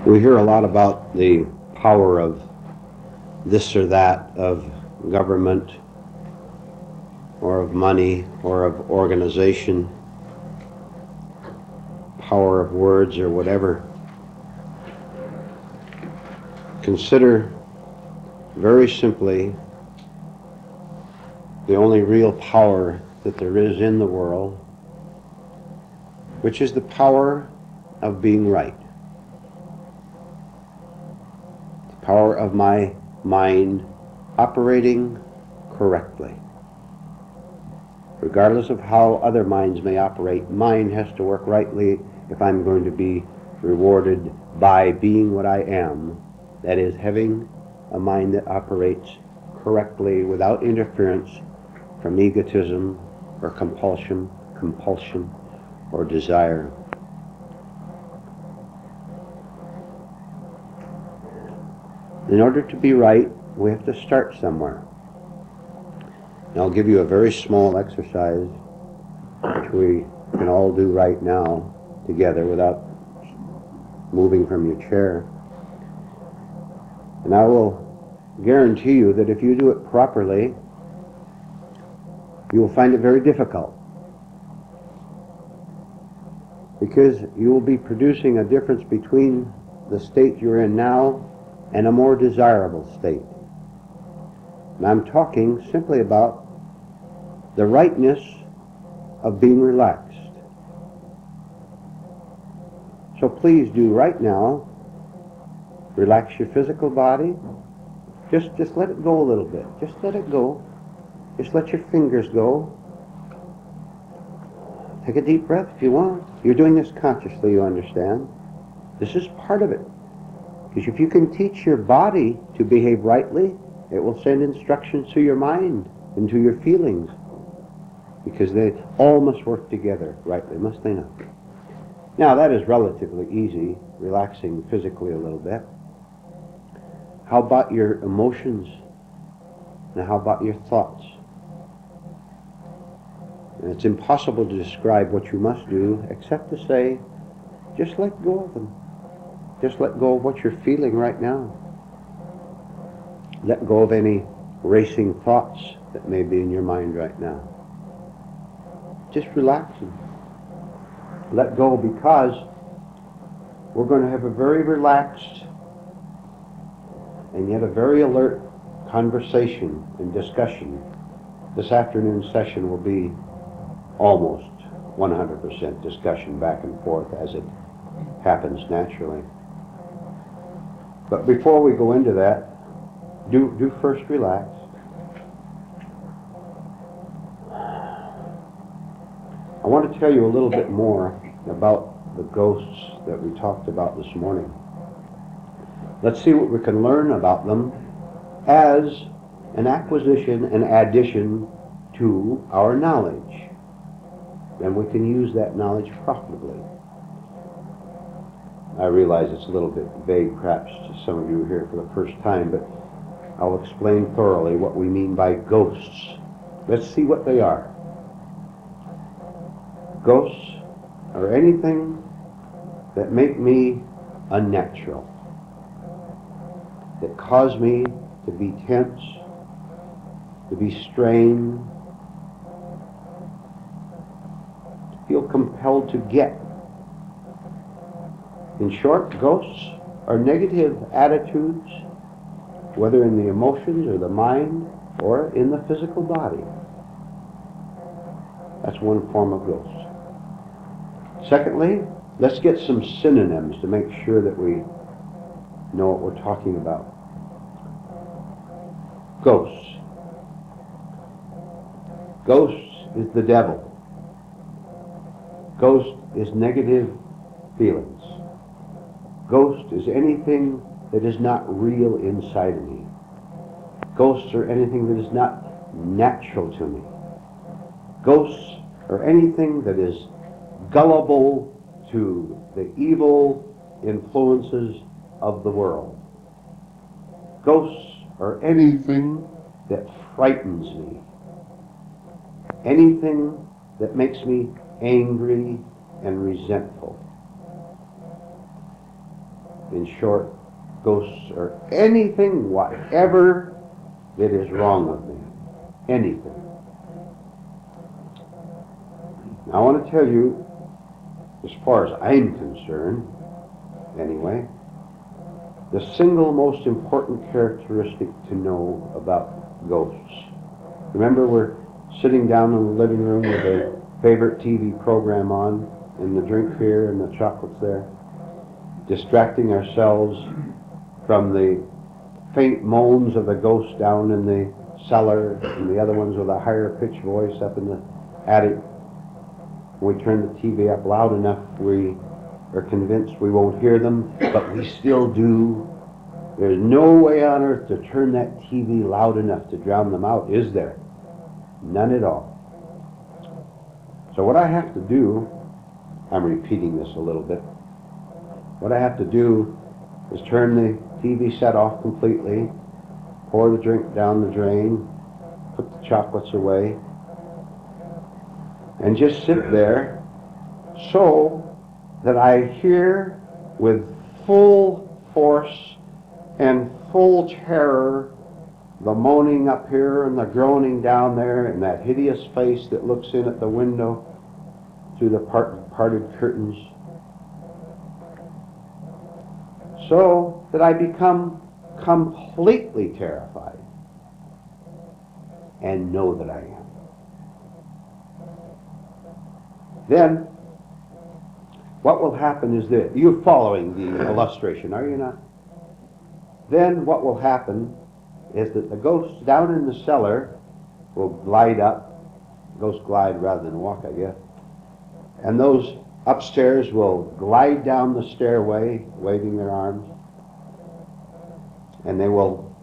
We hear a lot about the power of this or that, of government, or of money, or of organization, power of words, or whatever. Consider very simply the only real power that there is in the world, which is the power of being right. The power of my mind operating correctly. Regardless of how other minds may operate, mine has to work rightly if I'm going to be rewarded by being what I am. That is, having a mind that operates correctly without interference from egotism or compulsion, or desire. In order to be right, we have to start somewhere. And I'll give you a very small exercise which we can all do right now together without moving from your chair. And I will guarantee you that if you do it properly, you will find it very difficult, because you will be producing a difference between the state you're in now and a more desirable state. And I'm talking simply about the rightness of being relaxed. So please do right now, relax your physical body. Just let it go a little bit. Just let it go. Just let your fingers go. Take a deep breath if you want. You're doing this consciously, you understand. This is part of it. Because if you can teach your body to behave rightly, it will send instructions to your mind and to your feelings. Because they all must work together rightly, must they not? Now that is relatively easy, relaxing physically a little bit. How about your emotions? Now how about your thoughts? And it's impossible to describe what you must do except to say, just let go of them. Just let go of what you're feeling right now. Let go of any racing thoughts that may be in your mind right now. Just relax them. Let go, because we're going to have a very relaxed and yet a very alert conversation and discussion. This afternoon's session will be almost 100% discussion back and forth as it happens naturally. But before we go into that, do first relax. I want to tell you a little bit more about the ghosts that we talked about this morning. Let's see what we can learn about them as an acquisition and addition to our knowledge. Then we can use that knowledge profitably. I realize it's a little bit vague perhaps to some of you here for the first time, but I'll explain thoroughly what we mean by ghosts. Let's see what they are. Ghosts are anything that make me unnatural, that cause me to be tense, to be strained, to feel compelled to get. In short, ghosts are negative attitudes, whether in the emotions or the mind or in the physical body. That's one form of ghost. Secondly, let's get some synonyms to make sure that we know what we're talking about. Ghosts. Ghosts is the devil. Ghost is negative feelings. Ghost is anything that is not real inside of me. Ghosts are anything that is not natural to me. Ghosts are anything that is gullible to the evil influences of the world. Ghosts are anything that frightens me. Anything that makes me angry and resentful. In short, ghosts are anything, whatever that is wrong with me. Anything. Now, I want to tell you, as far as I'm concerned, anyway, the single most important characteristic to know about ghosts. Remember, we're sitting down in the living room with a favorite TV program on, and the drink here and the chocolates there, distracting ourselves from the faint moans of the ghosts down in the cellar and the other ones with a higher pitched voice up in the attic. When we turn the TV up loud enough, we are convinced we won't hear them, but we still do. There's no way on earth to turn that TV loud enough to drown them out, is there? None at all. So what I have to do, I'm repeating this a little bit, what I have to do is turn the TV set off completely, pour the drink down the drain, put the chocolates away, and just sit there so that I hear with full force and full terror the moaning up here and the groaning down there and that hideous face that looks in at the window through the parted curtains, so that I become completely terrified and know that I am. Then, what will happen is this. You're following the illustration, are you not? Then what will happen is that the ghosts down in the cellar will glide up. Ghosts glide rather than walk, I guess. And those upstairs will glide down the stairway, waving their arms. And they will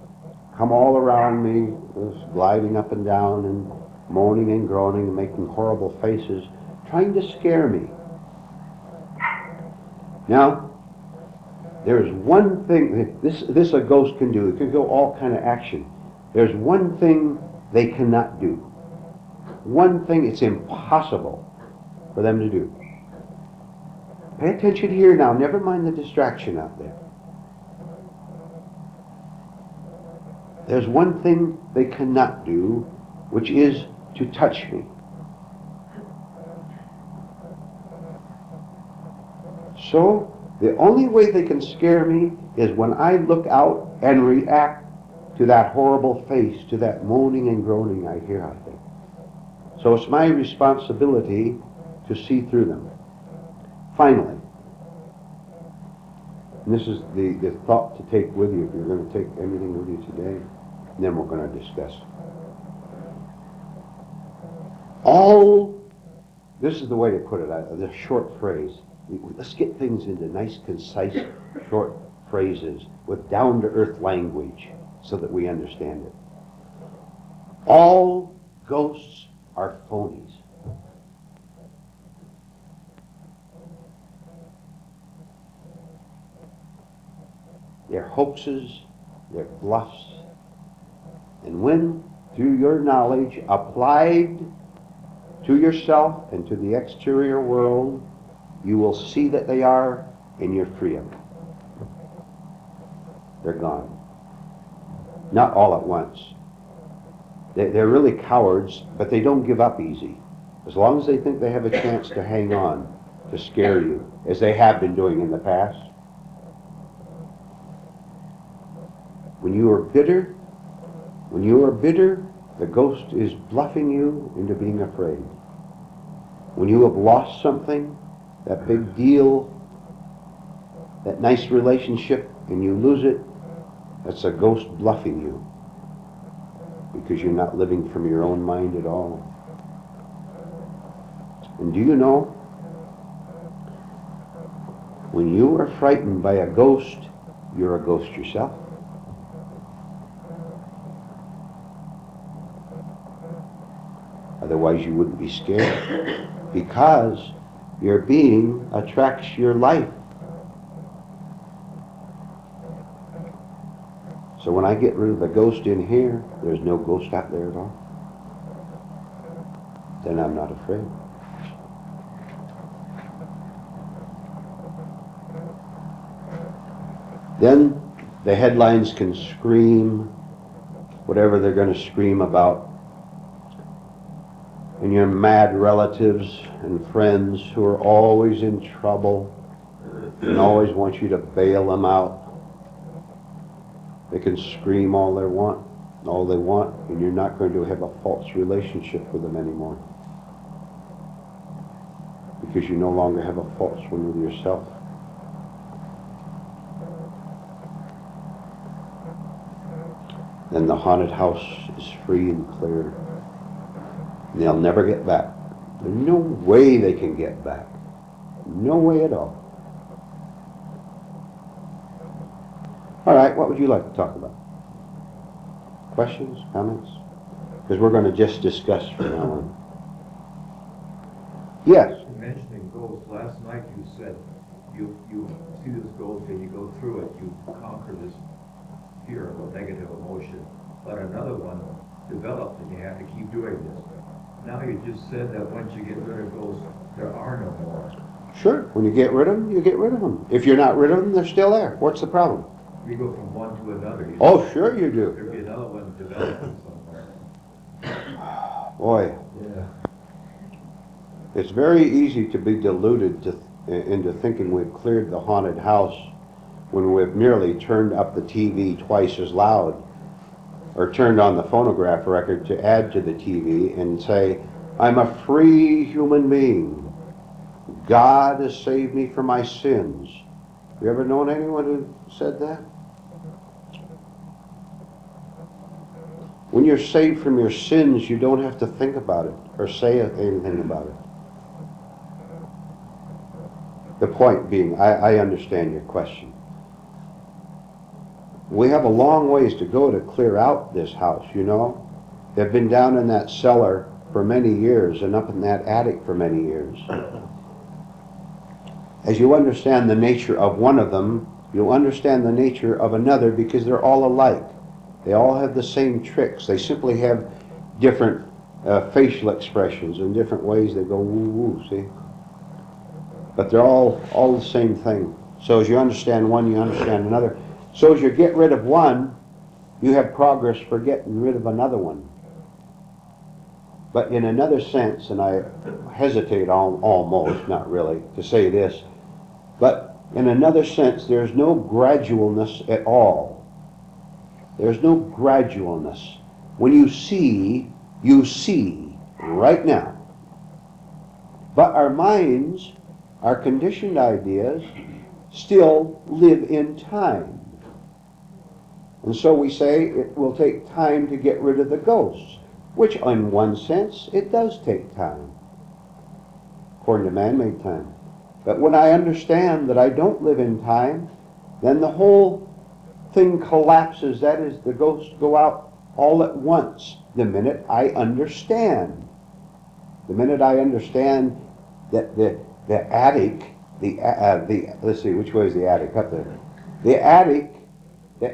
come all around me, just gliding up and down and moaning and groaning and making horrible faces, trying to scare me. Now, there's one thing, this a ghost can do. It can go all kind of action. There's one thing they cannot do. One thing it's impossible for them to do. Pay attention here now. Never mind the distraction out there. There's one thing they cannot do, which is to touch me. So, the only way they can scare me is when I look out and react to that horrible face, to that moaning and groaning I hear out there. So it's my responsibility to see through them. Finally, and this is the thought to take with you if you're going to take anything with you today, and then we're going to discuss. This is the way to put it, the short phrase. Let's get things into nice, concise, short phrases with down-to-earth language so that we understand it. All ghosts are phonies. They're hoaxes, they're bluffs, and when, through your knowledge applied to yourself and to the exterior world, you will see that they are, and you're free of them. They're gone. Not all at once. They're really cowards, but they don't give up easy. As long as they think they have a chance to hang on, to scare you, as they have been doing in the past. When you are bitter, the ghost is bluffing you into being afraid. When you have lost something, that big deal, that nice relationship, and you lose it, that's a ghost bluffing you because you're not living from your own mind at all. And do you know, when you are frightened by a ghost, you're a ghost yourself. Otherwise you wouldn't be scared, because your being attracts your life. So when I get rid of the ghost in here, there's no ghost out there at all. Then I'm not afraid. Then the headlines can scream whatever they're going to scream about. And your mad relatives and friends who are always in trouble and always want you to bail them out. They can scream all they want, and you're not going to have a false relationship with them anymore. Because you no longer have a false one with yourself. Then the haunted house is free and clear. And they'll never get back. There's no way they can get back. No way at all. All right, what would you like to talk about? Questions, comments? Because we're going to just discuss from now on. Yes? Mentioning ghosts, last night you said you see this ghost and you go through it, you conquer this fear of a negative emotion. But another one developed and you have to keep doing this. Now you just said that once you get rid of ghosts, there are no more. Sure. When you get rid of them, you get rid of them. If you're not rid of them, they're still there. What's the problem? You go from one to another. Oh, sure you do. There'll be another one developing somewhere. Boy. Yeah. It's very easy to be deluded into thinking we've cleared the haunted house when we've merely turned up the TV twice as loud or turned on the phonograph record to add to the TV and say, I'm a free human being. God has saved me from my sins. You ever known anyone who said that? When you're saved from your sins, you don't have to think about it or say anything about it. The point being, I understand your question. We have a long ways to go to clear out this house, you know. They've been down in that cellar for many years and up in that attic for many years. As you understand the nature of one of them, you'll understand the nature of another because they're all alike. They all have the same tricks. They simply have different facial expressions and different ways they go woo-woo, see? But they're all the same thing. So as you understand one, you understand another. So as you get rid of one, you have progress for getting rid of another one. But in another sense, and I hesitate almost, not really, to say this, but in another sense, there's no gradualness at all. There's no gradualness. When you see right now. But our minds, our conditioned ideas, still live in time. And so we say it will take time to get rid of the ghosts, which in one sense, it does take time, according to man-made time. But when I understand that I don't live in time, then the whole thing collapses. That is, the ghosts go out all at once the minute I understand. The minute I understand that the attic, let's see, which way is the attic? Up there. The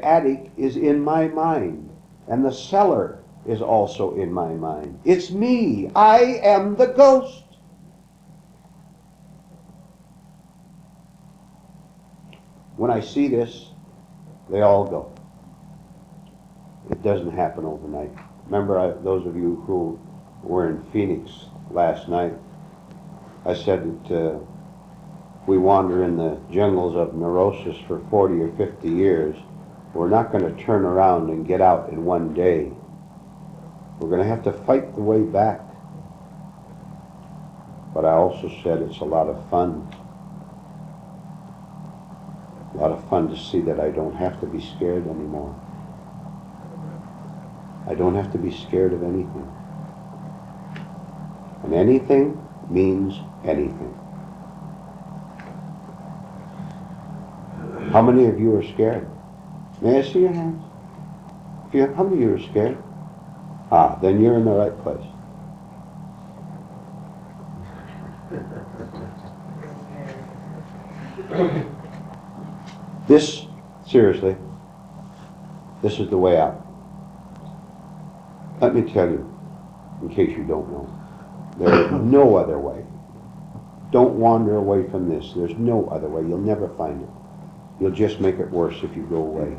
attic is in my mind, and the cellar is also in my mind. It's me. I am the ghost. When I see this, they all go. It doesn't happen overnight. Remember, those of you who were in Phoenix last night, I said that we wander in the jungles of neurosis for 40 or 50 years. We're not going to turn around and get out in one day. We're going to have to fight the way back. But I also said it's a lot of fun. A lot of fun to see that I don't have to be scared anymore. I don't have to be scared of anything. And anything means anything. How many of you are scared? May I see your hands? How many of you are scared? Ah, then you're in the right place. This, seriously, this is the way out. Let me tell you, in case you don't know, there is no other way. Don't wander away from this. There's no other way. You'll never find it. You'll just make it worse if you go away.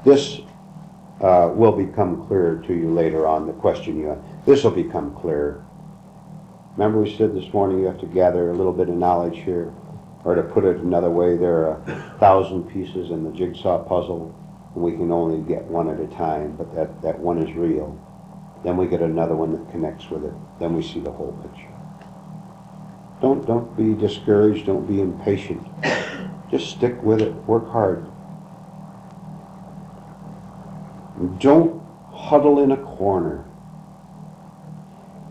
This will become clearer to you later on, the question you have. This will become clearer. Remember we said this morning you have to gather a little bit of knowledge here, or to put it another way, there are 1,000 pieces in the jigsaw puzzle, and we can only get one at a time, but that one is real. Then we get another one that connects with it. Then we see the whole picture. Don't be discouraged. Don't be impatient. Just stick with it. Work hard. Don't huddle in a corner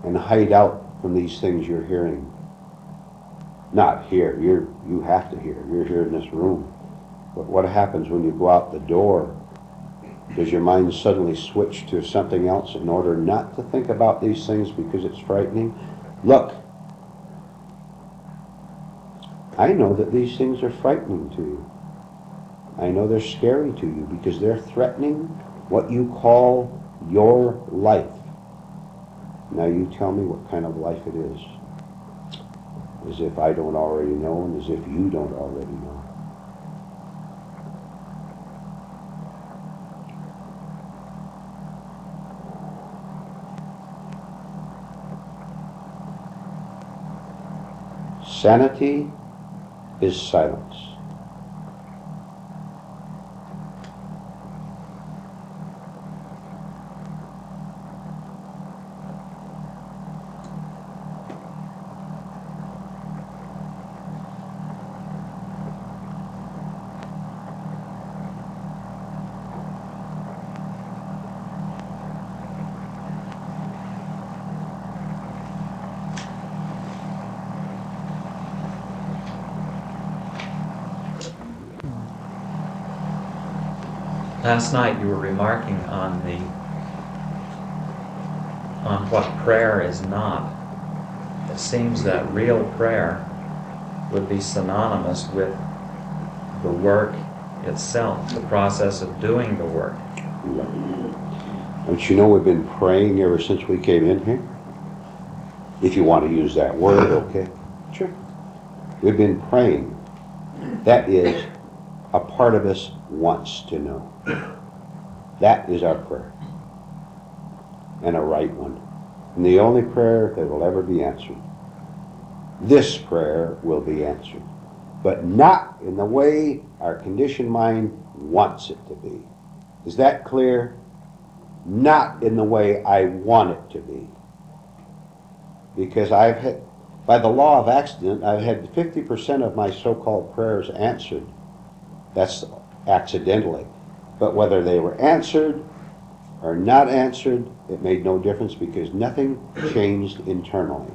and hide out from these things you're hearing. Not here. You have to hear. You're here in this room. But what happens when you go out the door? Does your mind suddenly switch to something else in order not to think about these things because it's frightening? Look, I know that these things are frightening to you. I know they're scary to you because they're threatening what you call your life. Now you tell me what kind of life it is. As if I don't already know, and as if you don't already know. Sanity is silence. Last night you were remarking on what prayer is not. It seems that real prayer would be synonymous with the work itself, the process of doing the work. Don't you know we've been praying ever since we came in here? If you want to use that word, okay? Sure. We've been praying. That is, a part of us wants to know. That is our prayer. And a right one. And the only prayer that will ever be answered. This prayer will be answered. But not in the way our conditioned mind wants it to be. Is that clear? Not in the way I want it to be. Because I've had, by the law of accident, I've had 50% of my so-called prayers answered. That's accidentally. But whether they were answered or not answered, it made no difference because nothing changed internally.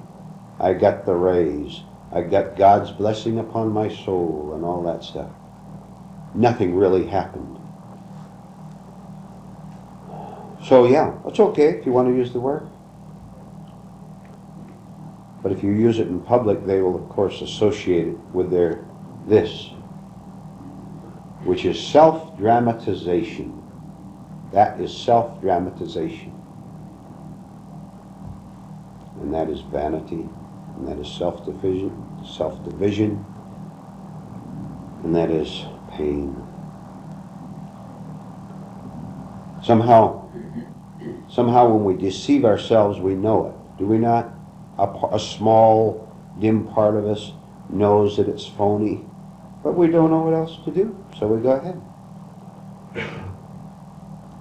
I got the raise. I got God's blessing upon my soul and all that stuff. Nothing really happened. So yeah, it's okay if you want to use the word. But if you use it in public, they will of course associate it with their this, which is self-dramatization. That is self-dramatization. And that is vanity, and that is self-division, and that is pain. Somehow when we deceive ourselves, we know it. Do we not? A small, dim part of us knows that it's phony, but we don't know what else to do, so we go ahead.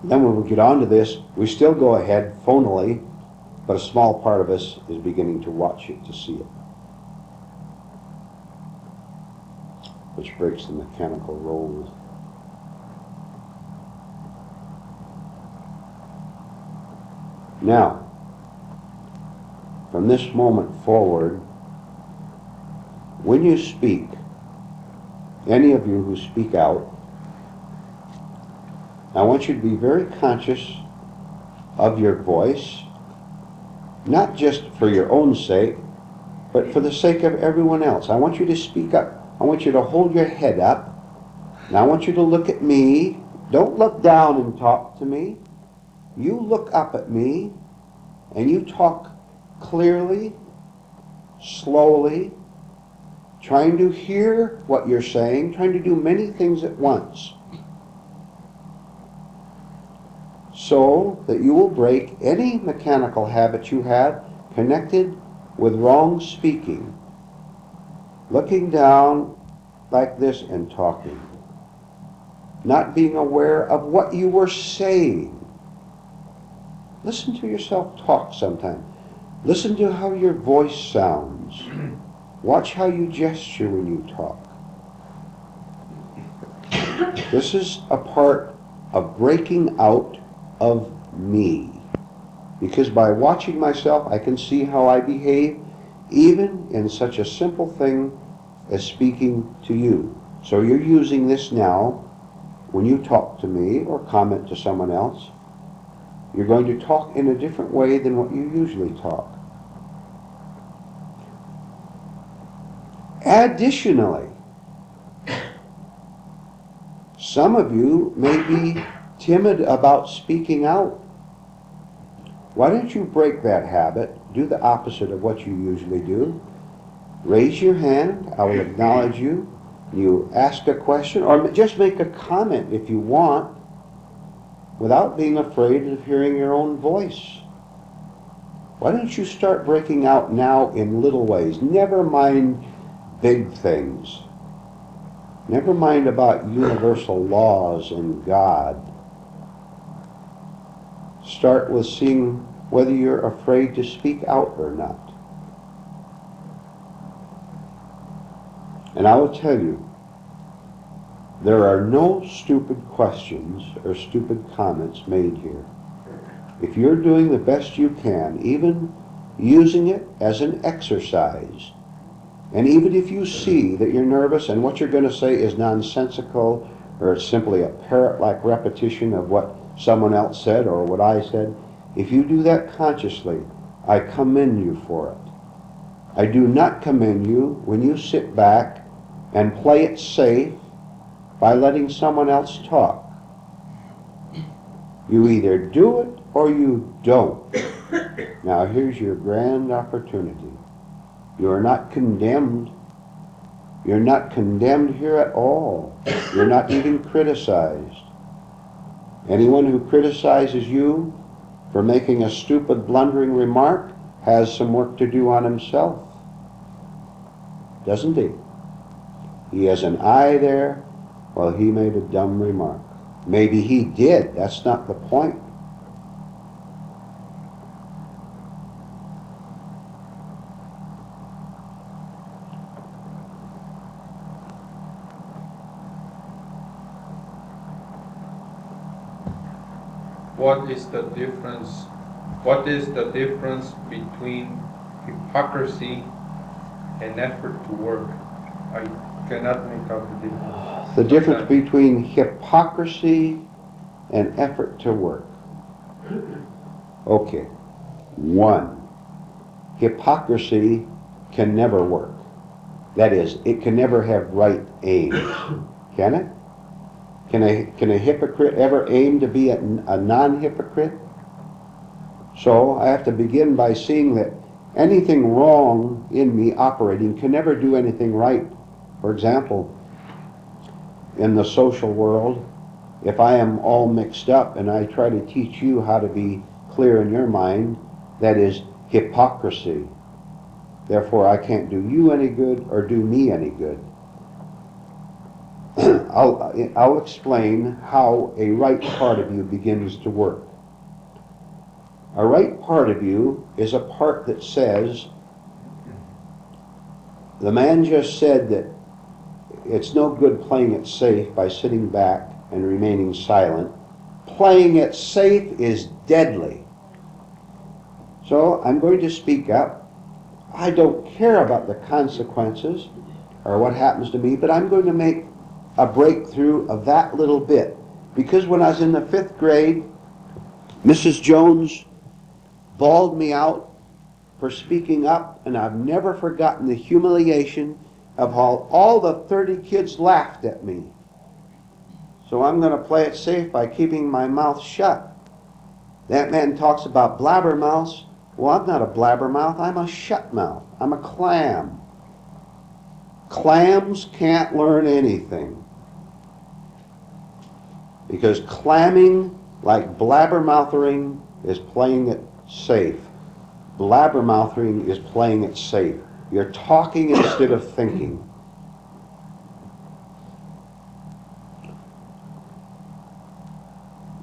Then when we get onto this, we still go ahead phonily, but a small part of us is beginning to watch it, to see it. Which breaks the mechanical role. Now, from this moment forward, when you speak, any of you who speak out, I want you to be very conscious of your voice, not just for your own sake, but for the sake of everyone else. I want you to speak up. I want you to hold your head up, and I want you to look at me. Don't look down and talk to me. You look up at me, and you talk clearly, slowly, trying to hear what you're saying, trying to do many things at once, so that you will break any mechanical habit you have connected with wrong speaking, looking down like this and talking, not being aware of what you were saying. Listen to yourself talk sometime. Listen to how your voice sounds. Watch how you gesture when you talk. This is a part of breaking out of me. Because by watching myself, I can see how I behave, even in such a simple thing as speaking to you. So you're using this now when you talk to me or comment to someone else. You're going to talk in a different way than what you usually talk. Additionally, some of you may be timid about speaking out. Why don't you break that habit? Do the opposite of what you usually do. Raise your hand. I will acknowledge you. You ask a question or just make a comment if you want, without being afraid of hearing your own voice. Why don't you start breaking out now in little ways? Never mind big things. Never mind about universal laws and God. Start with seeing whether you're afraid to speak out or not. And I will tell you, there are no stupid questions or stupid comments made here. If you're doing the best you can, even using it as an exercise, and even if you see that you're nervous and what you're going to say is nonsensical or it's simply a parrot-like repetition of what someone else said or what I said, if you do that consciously, I commend you for it. I do not commend you when you sit back and play it safe by letting someone else talk. You either do it or you don't. Now here's your grand opportunity. You are not condemned. You're not condemned here at all. You're not even criticized. Anyone who criticizes you for making a stupid, blundering remark has some work to do on himself. Doesn't he? He has an eye there while he made a dumb remark. Maybe he did. That's not the point. What is the difference? What is the difference between hypocrisy and effort to work? I cannot make out the difference. The difference between hypocrisy and effort to work. Okay. One, hypocrisy can never work. That is, it can never have right aims. Can it? Can a hypocrite ever aim to be a non-hypocrite? So I have to begin by seeing that anything wrong in me operating can never do anything right. For example, in the social world, if I am all mixed up and I try to teach you how to be clear in your mind, that is hypocrisy. Therefore, I can't do you any good or do me any good. I'll explain how a right part of you begins to work. A right part of you is a part that says, the man just said that it's no good playing it safe by sitting back and remaining silent. Playing it safe is deadly. So I'm going to speak up. I don't care about the consequences or what happens to me, but I'm going to make a breakthrough of that little bit. Because when I was in the 5th grade, Mrs. Jones bawled me out for speaking up, and I've never forgotten the humiliation of how all the 30 kids laughed at me. So I'm going to play it safe by keeping my mouth shut. That man talks about blabbermouths. Well, I'm not a blabbermouth, I'm a shutmouth. I'm a clam. Clams can't learn anything. Because clamming, like blabbermouthing, is playing it safe. Blabbermouthing is playing it safe. You're talking instead of thinking.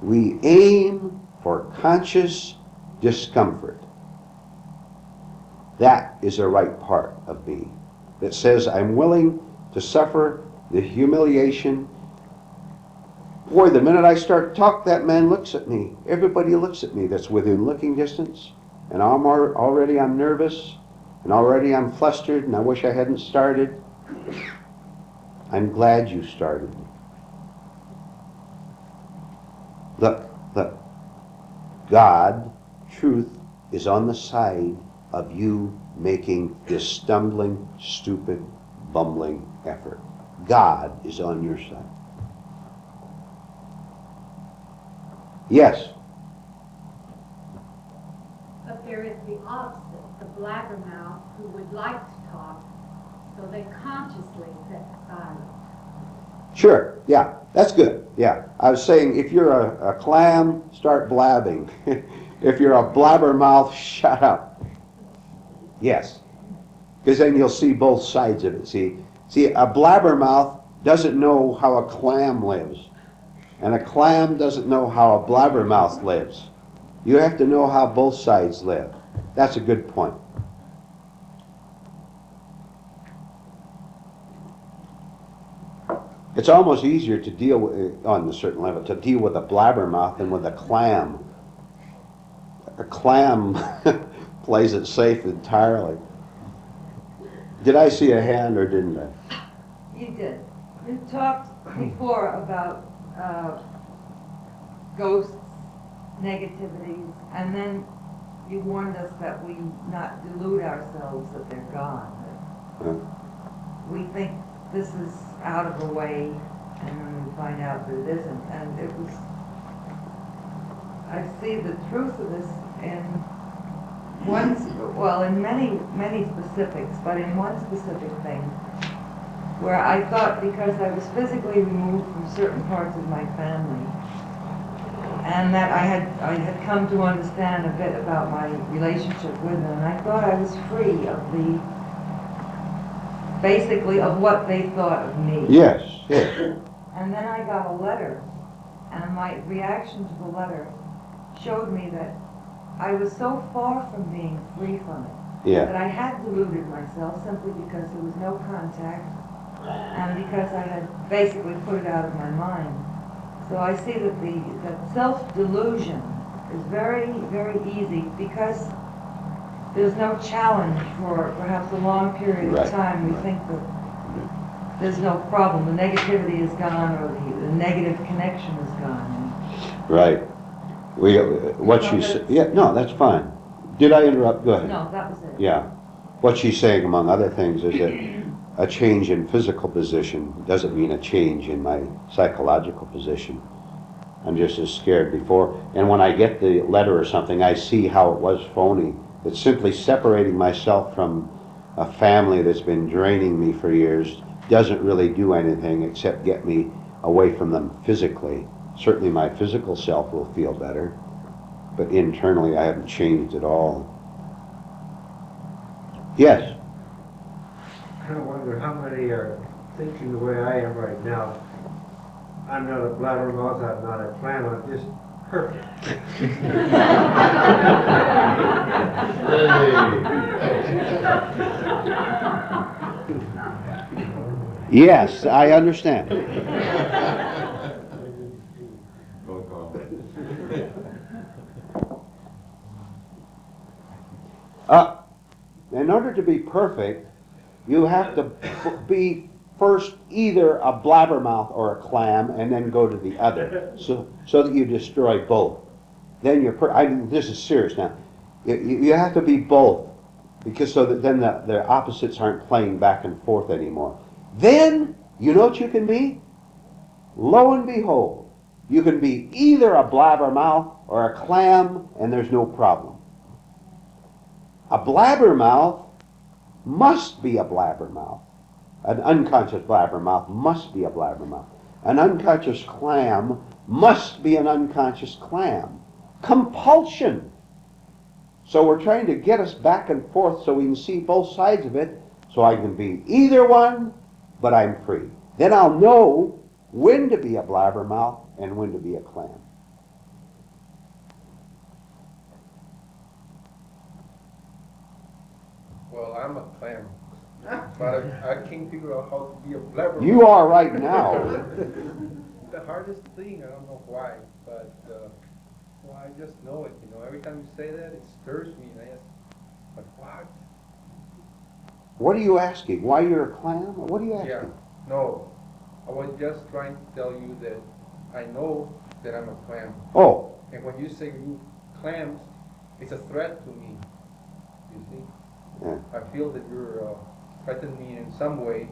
We aim for conscious discomfort. That is the right part of me. That says I'm willing to suffer the humiliation. Boy, the minute I start to talk, that man looks at me. Everybody looks at me that's within looking distance. And already I'm nervous, and already I'm flustered, and I wish I hadn't started. I'm glad you started. Look, God, truth, is on the side of you making this stumbling, stupid, bumbling effort. God is on your side. Yes? But there is the opposite, the blabbermouth who would like to talk, so they consciously sit silent. Sure, yeah, that's good. Yeah, I was saying if you're a clam, start blabbing. If you're a blabbermouth, shut up. Yes, because then you'll see both sides of it. See, a blabbermouth doesn't know how a clam lives, and a clam doesn't know how a blabbermouth lives. You have to know how both sides live. That's a good point. It's almost easier to deal with, on a certain level, to deal with a blabbermouth than with a clam. A clam plays it safe entirely. Did I see a hand or didn't I? You did. You talked before about ghosts, negativities, and then you warned us that we not delude ourselves that they're gone. We think this is out of the way, and then we find out that it isn't. And it was, I see the truth of this in one, well, in many specifics, but in one specific thing, where I thought because I was physically removed from certain parts of my family, and that I had come to understand a bit about my relationship with them, and I thought I was free of basically of what they thought of me. Yes, yes. And then I got a letter, and my reaction to the letter showed me that I was so far from being free from it, that I had deluded myself simply because there was no contact, and because I had basically put it out of my mind. So I see that self-delusion is very, very easy because there's no challenge for perhaps a long period of time. We think that there's no problem. The negativity is gone, or the negative connection is gone. Right. What she said, yeah, no, that's fine. Did I interrupt? Go ahead. No, that was it. Yeah. What she's saying, among other things, is that a change in physical position doesn't mean a change in my psychological position. I'm just as scared before. And when I get the letter or something, I see how it was phony. It's simply separating myself from a family that's been draining me for years doesn't really do anything except get me away from them physically. Certainly my physical self will feel better, but internally I haven't changed at all. Yes? I wonder how many are thinking the way I am right now. I'm not a blabbermouth, I'm not a clam, I'm just perfect. Yes, I understand. In order to be perfect, you have to be first either a blabbermouth or a clam, and then go to the other, so that you destroy both. Then you're this is serious now. You have to be both, because so that then the opposites aren't playing back and forth anymore. Then you know what you can be? Lo and behold, you can be either a blabbermouth or a clam, and there's no problem. A blabbermouth must be a blabbermouth. An unconscious blabbermouth must be a blabbermouth. An unconscious clam must be an unconscious clam. Compulsion. So we're trying to get us back and forth so we can see both sides of it, so I can be either one, but I'm free. Then I'll know when to be a blabbermouth and when to be a clam. Well, I'm a clam, but I can't figure out how to be a blabbermouth. You are right now. The hardest thing, I don't know why, but well, I just know it. You know, every time you say that, it stirs me, and I ask, but what? What are you asking? Why you're a clam? What are you asking? Yeah, no, I was just trying to tell you that I know that I'm a clam, Oh, and when you say you clams, it's a threat to me. You see, yeah. I feel that you're threatening me in some way,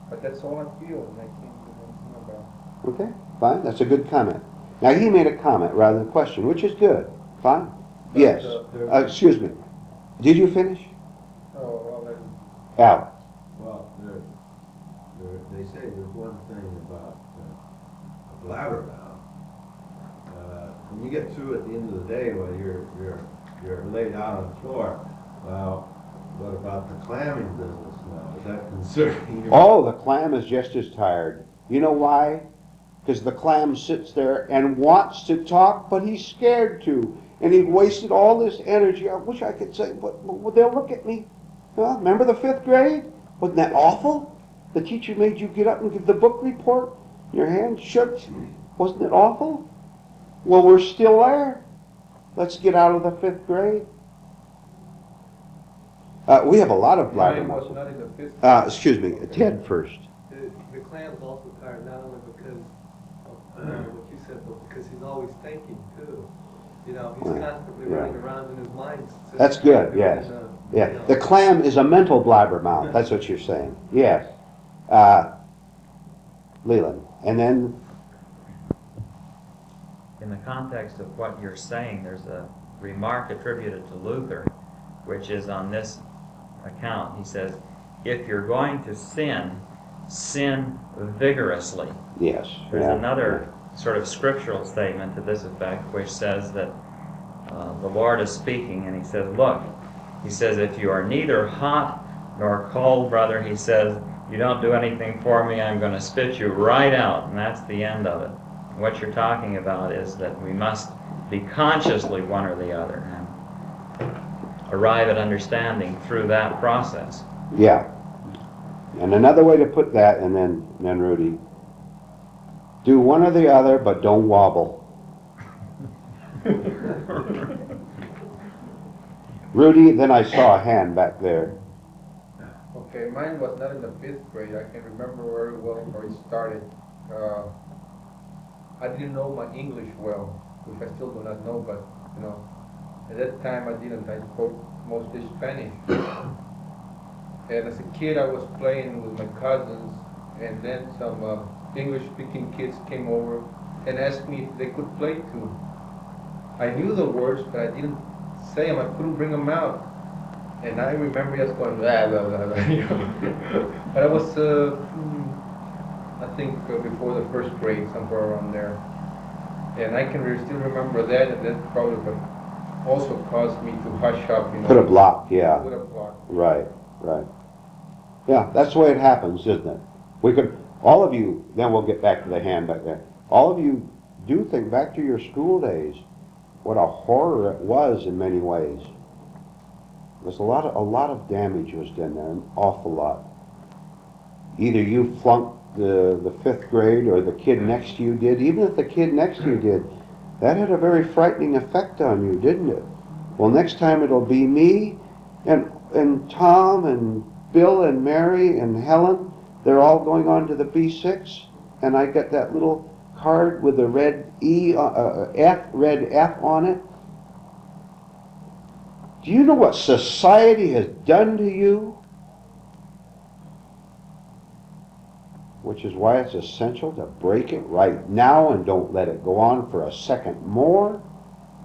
but that's all I feel, and I can't do anything about it. Okay, fine. That's a good comment. Now he made a comment rather than a question, which is good. Fine. But, Yes. there- Excuse me. Did you finish? Oh, well then. Al. Well, they say there's one thing about a blabbermouth. When you get through at the end of the day, when you're laid out on the floor, well, what about the clamming business now? Is that concerning you? Oh, the clam is just as tired. You know why? Because the clam sits there and wants to talk, but he's scared to. And he wasted all this energy. I wish I could say, but they'll look at me. Well, remember the 5th grade? Wasn't that awful? The teacher made you get up and give the book report. Your hand shook. Wasn't it awful? Well, we're still there. Let's get out of the 5th grade. We have a lot of Mine was blabbermouths. not in the 5th. Excuse me, Ted first. The clam's also tired not only because of what you said, but because he's always thinking too. You know, he's Yeah. constantly Yeah. running around in his mind. So That's good, yes. you Yeah, know. the clam is a mental blabbermouth. That's what you're saying. Yes. Leland. And then, In the context of what you're saying, there's a remark attributed to Luther, which is on this account. He says, if you're going to sin, sin vigorously. yes. There's yeah, another sort of scriptural statement to this effect, which says that the Lord is speaking, and he says, look, he says, if you are neither hot nor cold, brother, he says, you don't do anything for me, I'm going to spit you right out, and that's the end of it. What you're talking about is that we must be consciously one or the other and arrive at understanding through that process. Yeah. And another way to put that, and then Rudy, do one or the other, but don't wobble. Rudy, then I saw a hand back there. Okay, mine was not in the 5th grade. I can remember very well where it started. I didn't know my English well, which I still do not know, but, you know, at that time I didn't. I spoke mostly Spanish. And as a kid I was playing with my cousins, and then some English-speaking kids came over and asked me if they could play too. I knew the words, but I didn't say them. I couldn't bring them out. And I remember just going, blah, blah, blah, blah, you know. But I was, I think, before the 1st grade, somewhere around there. And I can still remember that, and that probably also caused me to hush up, you know. Put a block, yeah. Put a block. Right, right. Yeah, that's the way it happens, isn't it? We could, all of you, then we'll get back to the hand back there. All of you do think back to your school days, what a horror it was in many ways. There's a lot of damage was done there, an awful lot. Either you flunked the 5th grade or the kid next to you did. Even if the kid next to you did, that had a very frightening effect on you, didn't it? Well, next time it'll be me and Tom and Bill and Mary and Helen. They're all going on to the B6, and I got that little card with a red red F on it. Do you know what society has done to you? Which is why it's essential to break it right now and don't let it go on for a second more.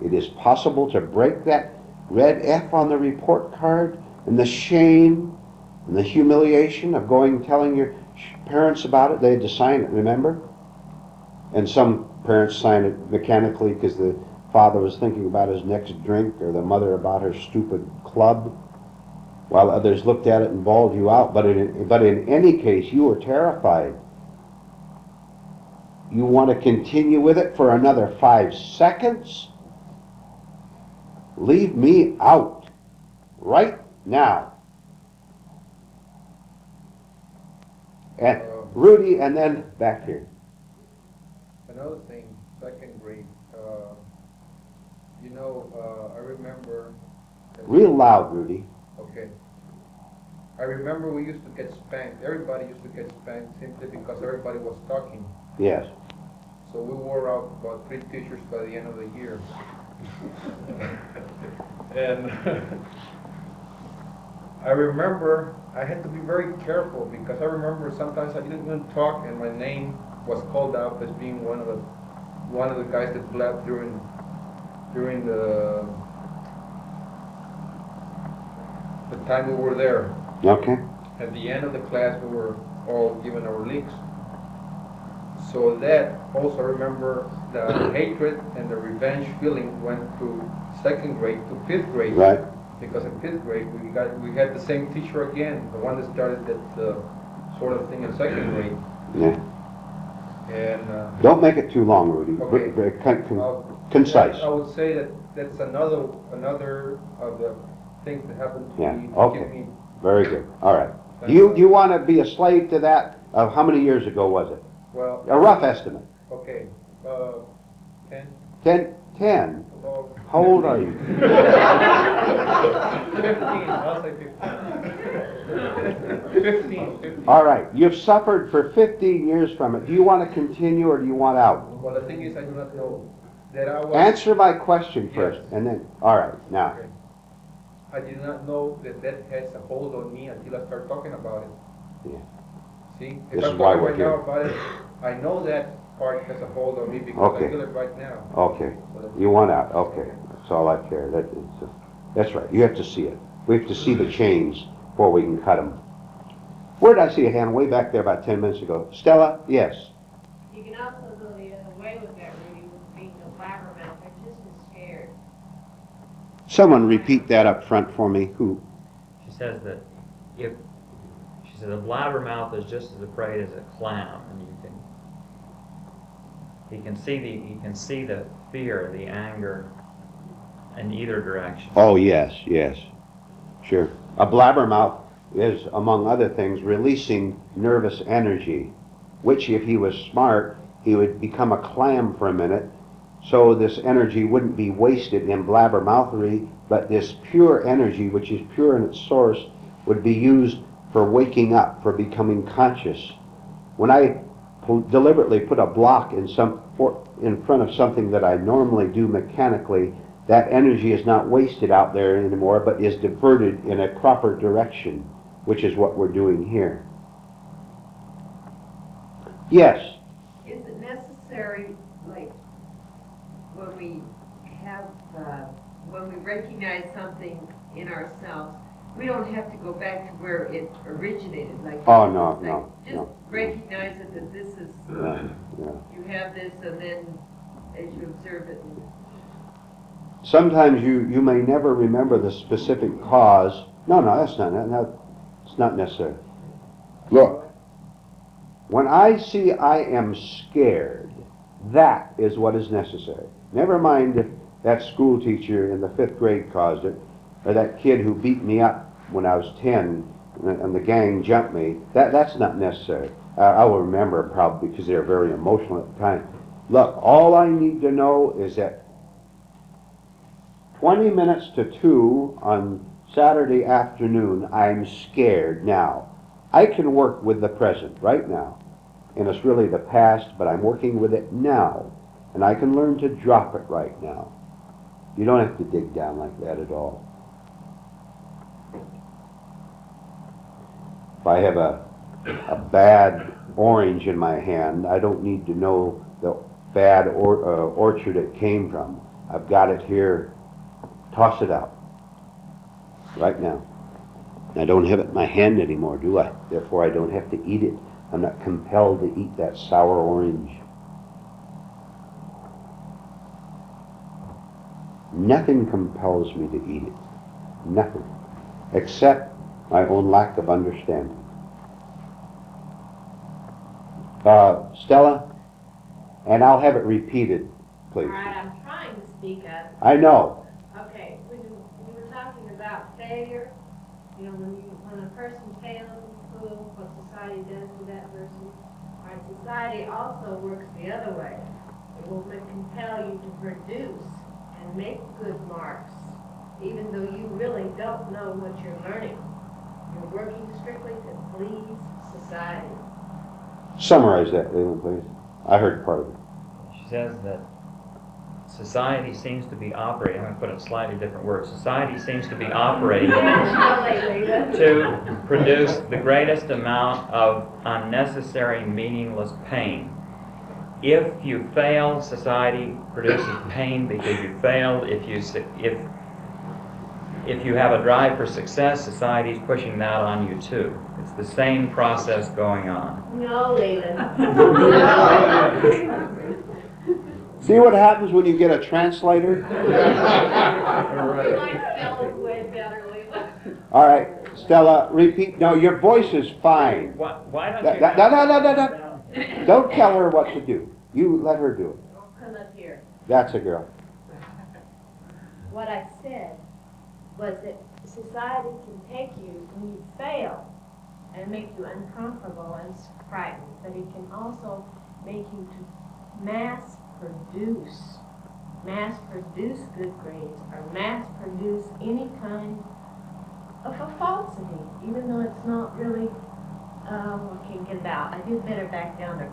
It is possible to break that red F on the report card, and the shame and the humiliation of going and telling your parents about it. They had to sign it, remember? And some parents sign it mechanically because the father was thinking about his next drink or the mother about her stupid club, while others looked at it and bawled you out. But in any case, you were terrified. You want to continue with it for another 5 seconds? Leave me out right now. And Rudy, and then back here. Another thing, second grade, I remember. Real loud, Rudy. Okay. I remember we used to get spanked. Everybody used to get spanked simply because everybody was talking. Yes. So we wore out about 3 t-shirts by the end of the year. And I remember I had to be very careful because I remember sometimes I didn't even talk and my name was called out as being one of the guys that blabbed during the time we were there. Okay. At the end of the class, we were all given our leaks. So that also remember the hatred and the revenge feeling went to second grade to fifth grade. Right. Because in fifth grade we had the same teacher again, the one that started that sort of thing in second grade. Yeah. And don't make it too long, Rudy. Okay. Concise. I would say that that's another of the things that happened to Yeah. me. To Okay. keep me. Very good. All right. Thank You want to be a slave to that? How many years ago was it? Well. A rough estimate. Okay. 10. 10. Well, How old are you? 15. I'll say 15. 15. All right. You've suffered for 15 years from it. Do you want to continue or do you want out? Well, the thing is, I do not know that I was. Answer my question first, Yes. and then. All right. Now. Okay. I did not know that has a hold on me until I start talking about it. Yeah. See, This if is I'm why talking we're right here. now about it, I know that part has a hold on me because Okay. I feel it right now. Okay. So that's- You want out. Okay. That's all I care. That's right. You have to see it. We have to see the chains before we can cut them. Where did I see a hand? Way back there about 10 minutes ago. Stella? Yes. You can also go the other way with that, Rudy, with being a blabbermouth. They're just as scared. Someone repeat that up front for me. Who? She says that if she says a blabbermouth is just as afraid as a clown, and he can see the fear, the anger in either direction. Oh, yes, yes. Sure. A blabbermouth is, among other things, releasing nervous energy, which, if he was smart, he would become a clam for a minute, so this energy wouldn't be wasted in blabbermouthery, but this pure energy, which is pure in its source, would be used for waking up, for becoming conscious. When I deliberately put a block in front of something that I normally do mechanically, that energy is not wasted out there anymore, but is diverted in a proper direction, which is what we're doing here. Yes? Is it necessary, like, when we recognize something in ourselves, we don't have to go back to where it originated, like. Oh, no, like, no, just no. recognize it that this is, Yeah. you have this, and then as you observe it. Sometimes you may never remember the specific cause. No, that's it's not necessary. Look, when I see I am scared, that is what is necessary. Never mind if that school teacher in the 5th grade caused it, or that kid who beat me up when I was 10 and the gang jumped me. That's not necessary. I will remember probably because they're very emotional at the time. Look, all I need to know is that 20 minutes to 2 on Saturday afternoon, I'm scared now. I can work with the present right now. And it's really the past, but I'm working with it now. And I can learn to drop it right now. You don't have to dig down like that at all. If I have a bad orange in my hand, I don't need to know the bad orchard it came from. I've got it here. Toss it out. right now. I don't have it in my hand anymore, do I? Therefore, I don't have to eat it. I'm not compelled to eat that sour orange. Nothing compels me to eat it. Nothing. Except my own lack of understanding. Stella, and I'll have it repeated, please. All right, I'm trying to speak up. I know. Okay, when you were talking about failure, you know, when a person fails in school, what society does to that person. All right, society also works the other way. It will compel you to produce and make good marks, even though you really don't know what you're learning. You're working strictly to please society. Summarize that, Leland, please. I heard part of it. She says that society seems to be operating, I'm going to put it in slightly different words, society seems to be operating to produce the greatest amount of unnecessary, meaningless pain. If you fail, society produces pain because you failed. If you have a drive for success, society is pushing that on you too. It's the same process going on. No, Leland. See what happens when you get a translator? You like Stella's way better, Leland. All right, Stella, repeat. No, your voice is fine. Why don't you... No. Don't tell her what to do. You let her do it. Come up here. That's a girl. What I said was that society can take you when you fail and make you uncomfortable and frightened, but it can also make you to mass produce good grades, or mass produce any kind of a falsity, even though it's not really, I can't get it out. I did better back down there.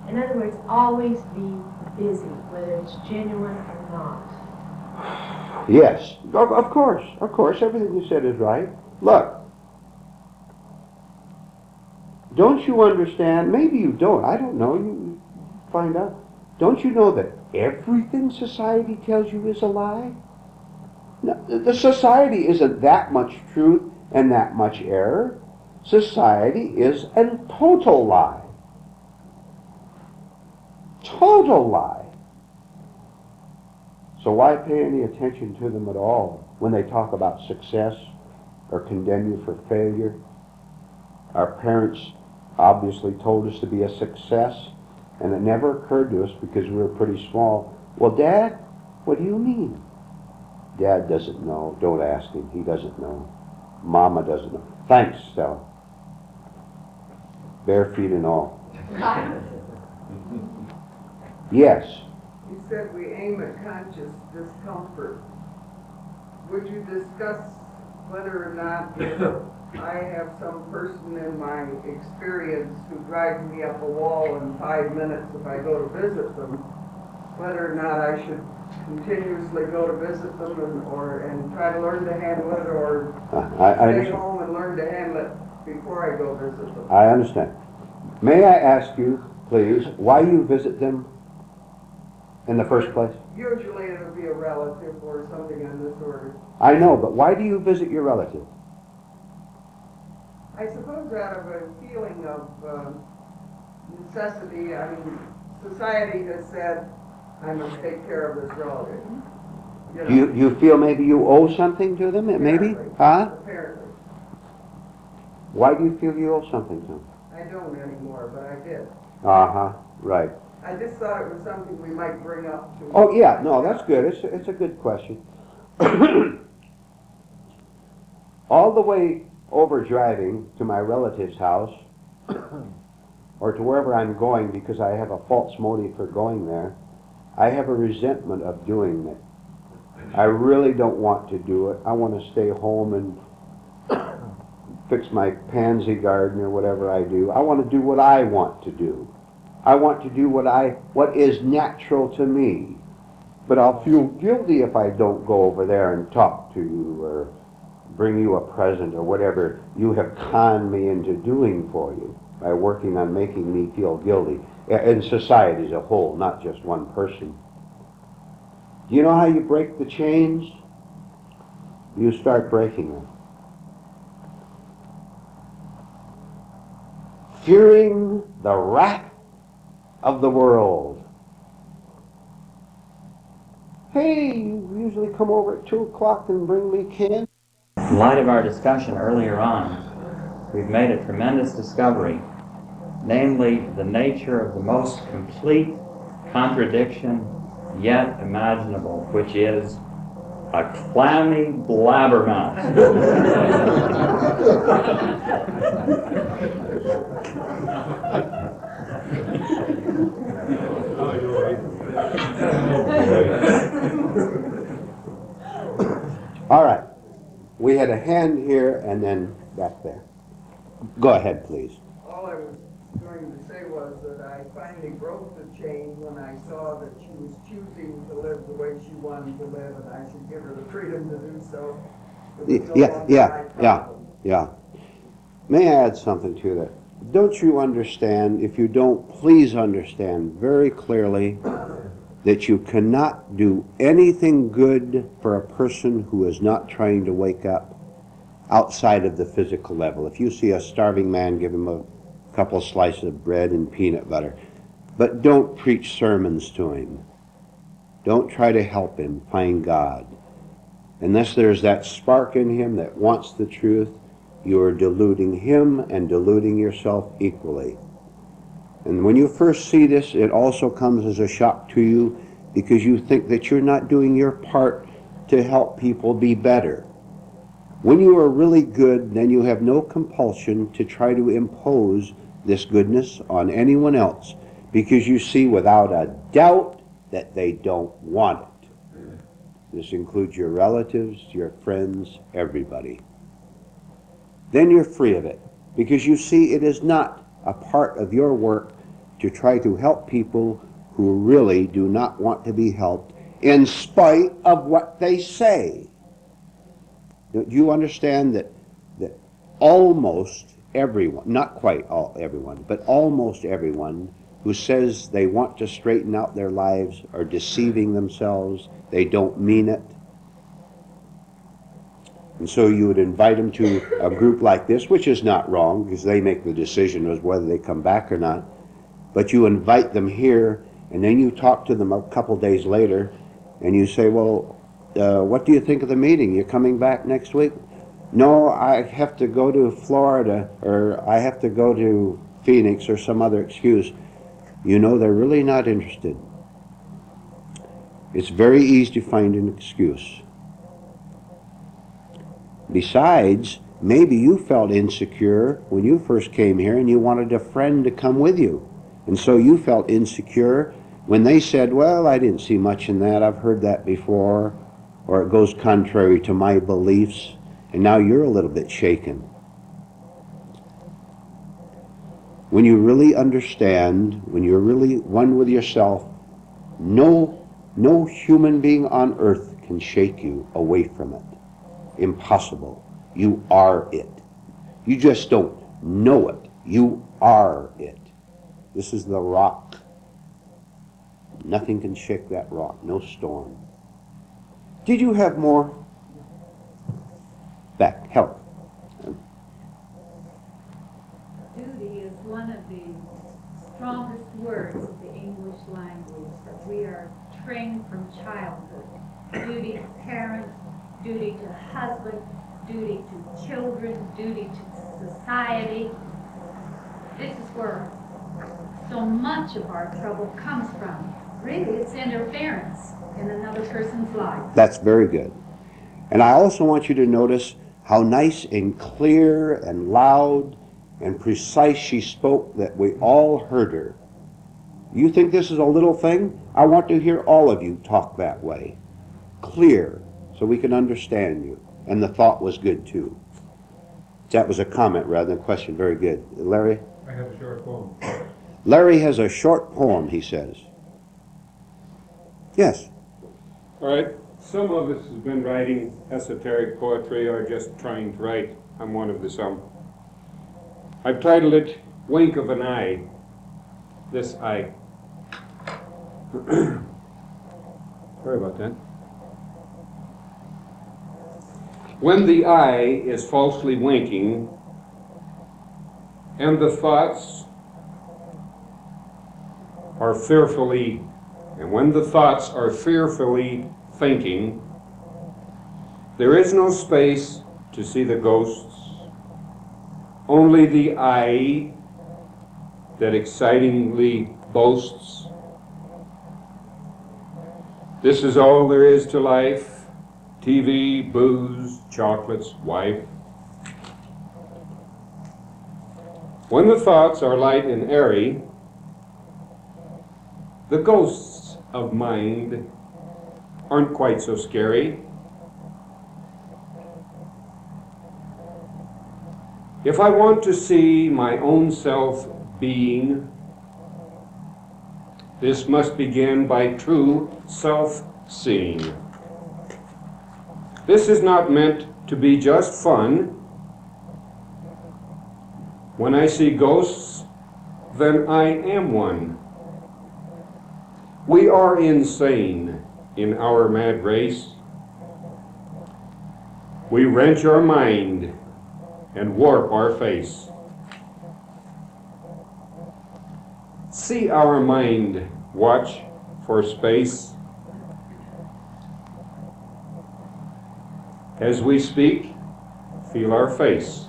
In other words, always be busy, whether it's genuine or not. Yes, of course, everything you said is right. Look, don't you understand? Maybe you don't. I don't know. You find out. Don't you know that everything society tells you is a lie? No, the society isn't that much truth and that much error. Society is a total lie. Total lie. So why pay any attention to them at all when they talk about success or condemn you for failure? Our parents obviously told us to be a success, and it never occurred to us because we were pretty small. Well, Dad, what do you mean? Dad doesn't know. Don't ask him. He doesn't know. Mama doesn't know. Thanks, Stella. Bare feet and all. Yes. You said we aim at conscious discomfort. Would you discuss whether or not if I have some person in my experience who drives me up a wall in 5 minutes if I go to visit them, whether or not I should continuously go to visit them and try to learn to handle it, or stay home and learn to handle it before I go visit them? I understand. May I ask you, please, why you visit them in the first place? Usually it'll be a relative or something of this order. I know, but why do you visit your relative? I suppose out of a feeling of necessity. I mean, society has said I must take care of this relative. You know, You feel maybe you owe something to them, maybe? apparently. Huh? Apparently. Why do you feel you owe something to them? I don't anymore, but I did. Uh-huh, right. I just thought it was something we might bring up to. Oh, yeah, no, that's good. It's a good question. All the way over driving to my relative's house, or to wherever I'm going because I have a false motive for going there, I have a resentment of doing it. I really don't want to do it. I want to stay home and fix my pansy garden or whatever I do. I want to do what I want to do. I want to do what is natural to me. But I'll feel guilty if I don't go over there and talk to you or bring you a present or whatever you have conned me into doing for you by working on making me feel guilty. In society as a whole, not just one person. Do you know how you break the chains? You start breaking them. Fearing the wrath of the world. Hey, you usually come over at 2 o'clock and bring me candy. In light of our discussion earlier on, we've made a tremendous discovery, namely the nature of the most complete contradiction yet imaginable, which is a clammy blabbermouth. All right. We had a hand here and then back there. Go ahead, please. All I was going to say was that I finally broke the chain when I saw that she was choosing to live the way she wanted to live, and I should give her the freedom to do so. It was no longer my problem. Yeah. May I add something to that? Don't you understand, if you don't, please understand very clearly that you cannot do anything good for a person who is not trying to wake up outside of the physical level. If you see a starving man, give him a couple of slices of bread and peanut butter. But don't preach sermons to him. Don't try to help him find God. Unless there's that spark in him that wants the truth, you are deluding him and deluding yourself equally. And when you first see this, it also comes as a shock to you because you think that you're not doing your part to help people be better. When you are really good, then you have no compulsion to try to impose this goodness on anyone else because you see without a doubt that they don't want it. This includes your relatives, your friends, everybody. Then you're free of it because you see it is not a part of your work to try to help people who really do not want to be helped in spite of what they say. Do you understand that almost everyone, not quite everyone, but almost everyone who says they want to straighten out their lives are deceiving themselves, they don't mean it. And so you would invite them to a group like this, which is not wrong because they make the decision as whether they come back or not. But you invite them here and then you talk to them a couple days later and you say, well, what do you think of the meeting? You're coming back next week? No, I have to go to Florida, or I have to go to Phoenix, or some other excuse. You know they're really not interested. It's very easy to find an excuse. Besides, maybe you felt insecure when you first came here and you wanted a friend to come with you. And so you felt insecure when they said, well, I didn't see much in that, I've heard that before, or it goes contrary to my beliefs. And now you're a little bit shaken. When you really understand, when you're really one with yourself, no human being on earth can shake you away from it. Impossible. You are it. You just don't know it. You are it. This is the rock. Nothing can shake that rock. No storm. Did you have more? Back. Help. Duty is one of the strongest words of the English language that we are trained from childhood. Duty to parents, duty to husband, duty to children, duty to society. This is where so much of our trouble comes from. Really, it's interference in another person's life. That's very good. And I also want you to notice how nice and clear and loud and precise she spoke that we all heard her. You think this is a little thing? I want to hear all of you talk that way. Clear, so we can understand you. And the thought was good too. That was a comment rather than a question. Very good. Larry? I have a short poem. Larry has a short poem, he says. Yes. All right. Some of us has been writing esoteric poetry or just trying to write. I'm one of the some. I've titled it Wink of an Eye. This eye. Sorry about that. When the eye is falsely winking and the thoughts are fearfully, and when the thoughts are fearfully thinking, there is no space to see the ghosts, only the eye that excitingly boasts. This is all there is to life: TV, booze, chocolates, wife. When the thoughts are light and airy, the ghosts of mind aren't quite so scary. If I want to see my own self being, this must begin by true self-seeing. This is not meant to be just fun. When I see ghosts, then I am one. We are insane in our mad race. We wrench our mind and warp our face. See our mind watch for space. As we speak, feel our face.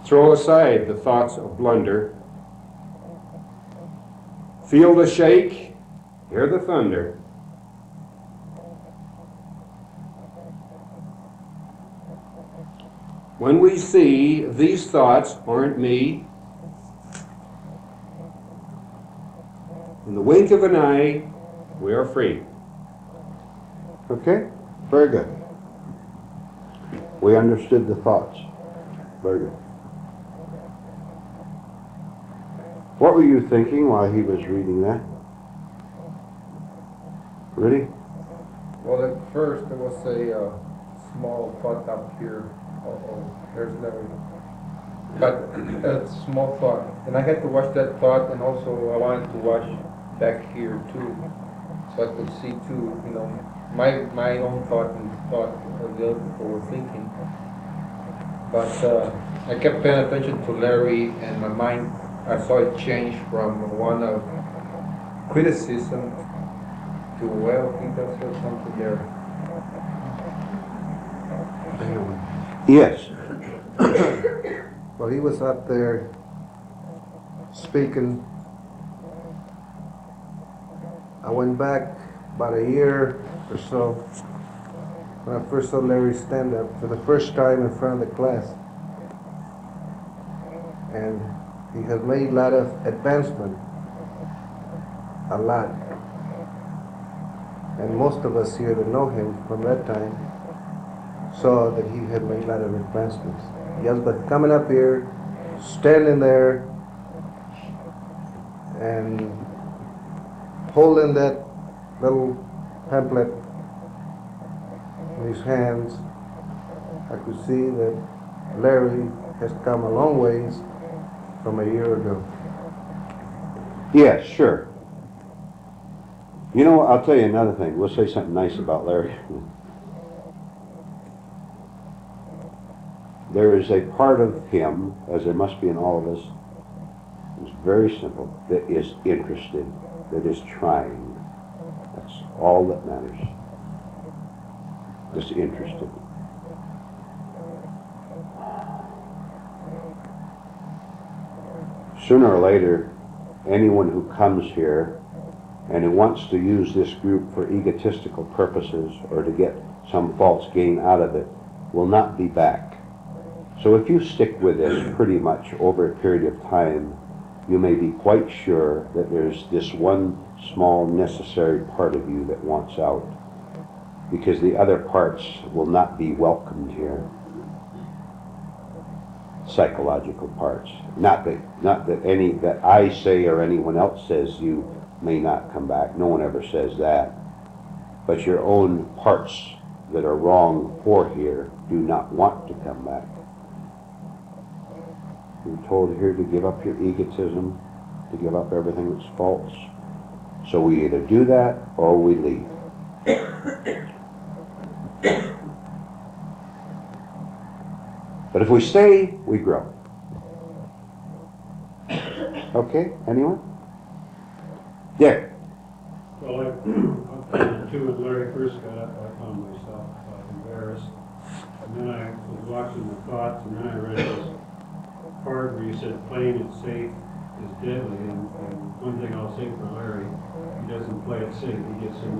Throw aside the thoughts of blunder. Feel the shake, hear the thunder. When we see these thoughts aren't me, in the wink of an eye, we are free. Okay? Very good. We understood the thoughts. Very good. What were you thinking while he was reading that? Ready? Well, at first there was a small thought up here. There's Larry. But a small thought. And I had to watch that thought, and also I wanted to watch back here too. So I could see too, my own thought and thought of the other people were thinking. But I kept paying attention to Larry, and my mind, I saw it change from one of criticism to, well, I think that's what's something there. Yes. Well, he was up there speaking. I went back about a year or so when I first saw Larry stand up for the first time in front of the class. And he has made a lot of advancement, a lot. And most of us here that know him from that time saw that he had made a lot of advancements. Just by coming up here, standing there, and holding that little pamphlet in his hands, I could see that Larry has come a long ways from a year ago. Yes, sure. You know, I'll tell you another thing. We'll say something nice about Larry. There is a part of him, as there must be in all of us, it's very simple, that is interested, that is trying. That's all that matters. Just interested. Sooner or later, anyone who comes here and who wants to use this group for egotistical purposes or to get some false gain out of it will not be back. So if you stick with this pretty much over a period of time, you may be quite sure that there's this one small necessary part of you that wants out, because the other parts will not be welcomed here. Psychological parts. Not that any that I say or anyone else says you may not come back. No one ever says that. But your own parts that are wrong for here do not want to come back. You're told here to give up your egotism, to give up everything that's false, So we either do that or we leave. But if we stay, we grow. Okay, anyone? Dick? Well, too, when Larry first got up, I found myself embarrassed. And then I was watching the thoughts, and then I read this part where you said playing it safe is deadly. And one thing I'll say for Larry, he doesn't play it safe, he gets in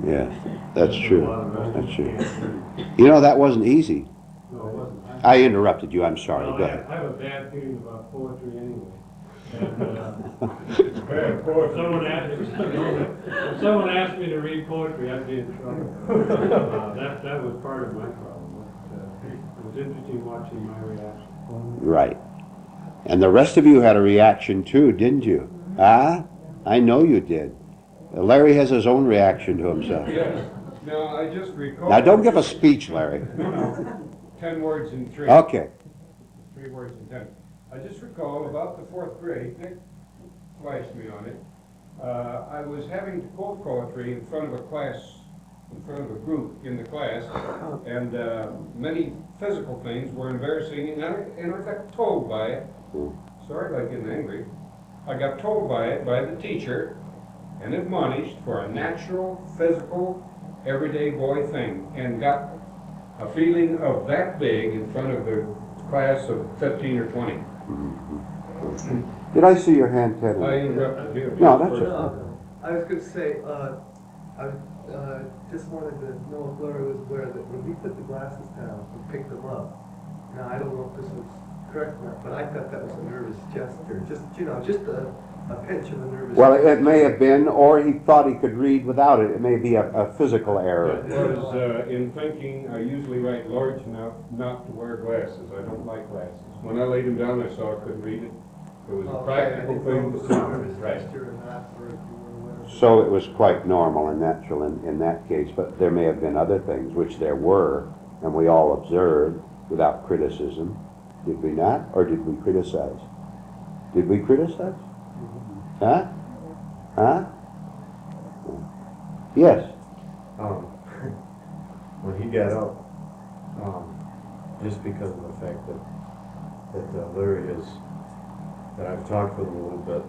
there. Yeah, that's true. That's true. Can't You know, that wasn't easy. No, it wasn't. I interrupted you, I'm sorry. Well, Go ahead. I have a bad feeling about poetry anyway. And if someone asked me to read poetry, I'd be in trouble. That was part of my problem. It was interesting watching my reaction. Right. And the rest of you had a reaction too, didn't you? Ah? I know you did. Larry has his own reaction to himself. Yes. Now, I just recall. Now, don't give a speech, Larry. No. 10 words in 3. Okay. 3 words in 10. I just recall about the 4th grade, Nick flashed me on it. I was having to quote poetry in front of a class, in front of a group in the class, and many physical things were embarrassing, and I got told by it, sorry about getting angry, I got told by it by the teacher and admonished for a natural, physical, everyday boy thing, and got a feeling of that big in front of the class of 15 or 20. Did I see your hand, Ted? I interrupted you. No, that's okay. I was going to say, I just wanted to know if Larry was aware that when we put the glasses down and picked them up, now I don't know if this was correct or not, but I thought that was a nervous gesture, just a pinch of a nervous Well, gesture. it may have been, or he thought he could read without it. It may be a physical error. It was, in thinking, I usually write large enough not to wear glasses. I don't like glasses. When I laid them down, I saw I couldn't read it. It was a practical thing to do. Right. So it was quite normal and natural in that case, but there may have been other things, which there were, and we all observed without criticism. Did we not? Or did we criticize? Did we criticize? Huh? Huh? Yes. When he got up, just because of the fact that Larry is, that I've talked with him a little bit,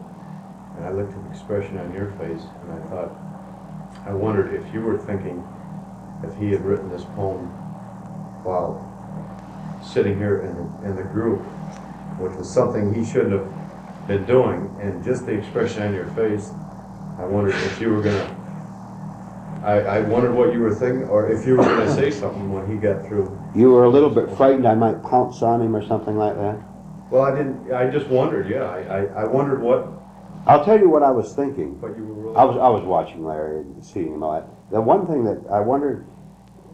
and I looked at the expression on your face, and I thought, I wondered if you were thinking if he had written this poem while sitting here in the group, which was something he shouldn't have been doing, and just the expression on your face, I wondered if you were gonna, I wondered what you were thinking, or if you were gonna say something when he got through. You were a little bit frightened I might pounce on him or something like that? Well, I just wondered, yeah, I wondered what. I'll tell you what I was thinking. But you were really. I was watching Larry and seeing him all that. The one thing that I wondered,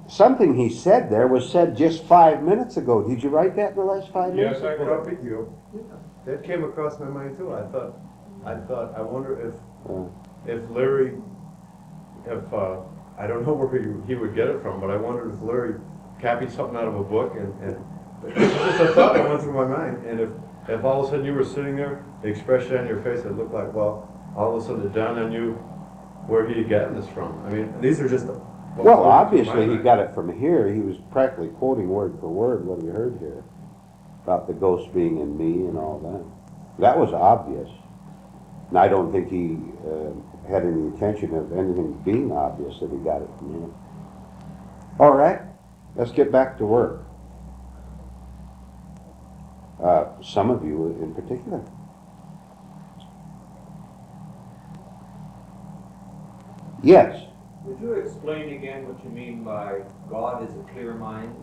something he said there was said just 5 minutes ago. Did you write that in the last 5 minutes? Yes, I copied you. That came across my mind too. I thought, I wonder if Larry, I don't know where he would get it from, but I wondered if Larry copied something out of a book, and it was just a thought that went through my mind. And if all of a sudden you were sitting there, the expression on your face, it looked like, well, all of a sudden it dawned on you where he had gotten this from. I mean, these are just. Well, obviously he got it from here. He was practically quoting word for word what we heard here about the ghost being in me and all that. That was obvious. And I don't think he had any intention of anything being obvious that he got it from here. All right, let's get back to work. Some of you in particular. Yes. Would you explain again what you mean by God is a clear mind?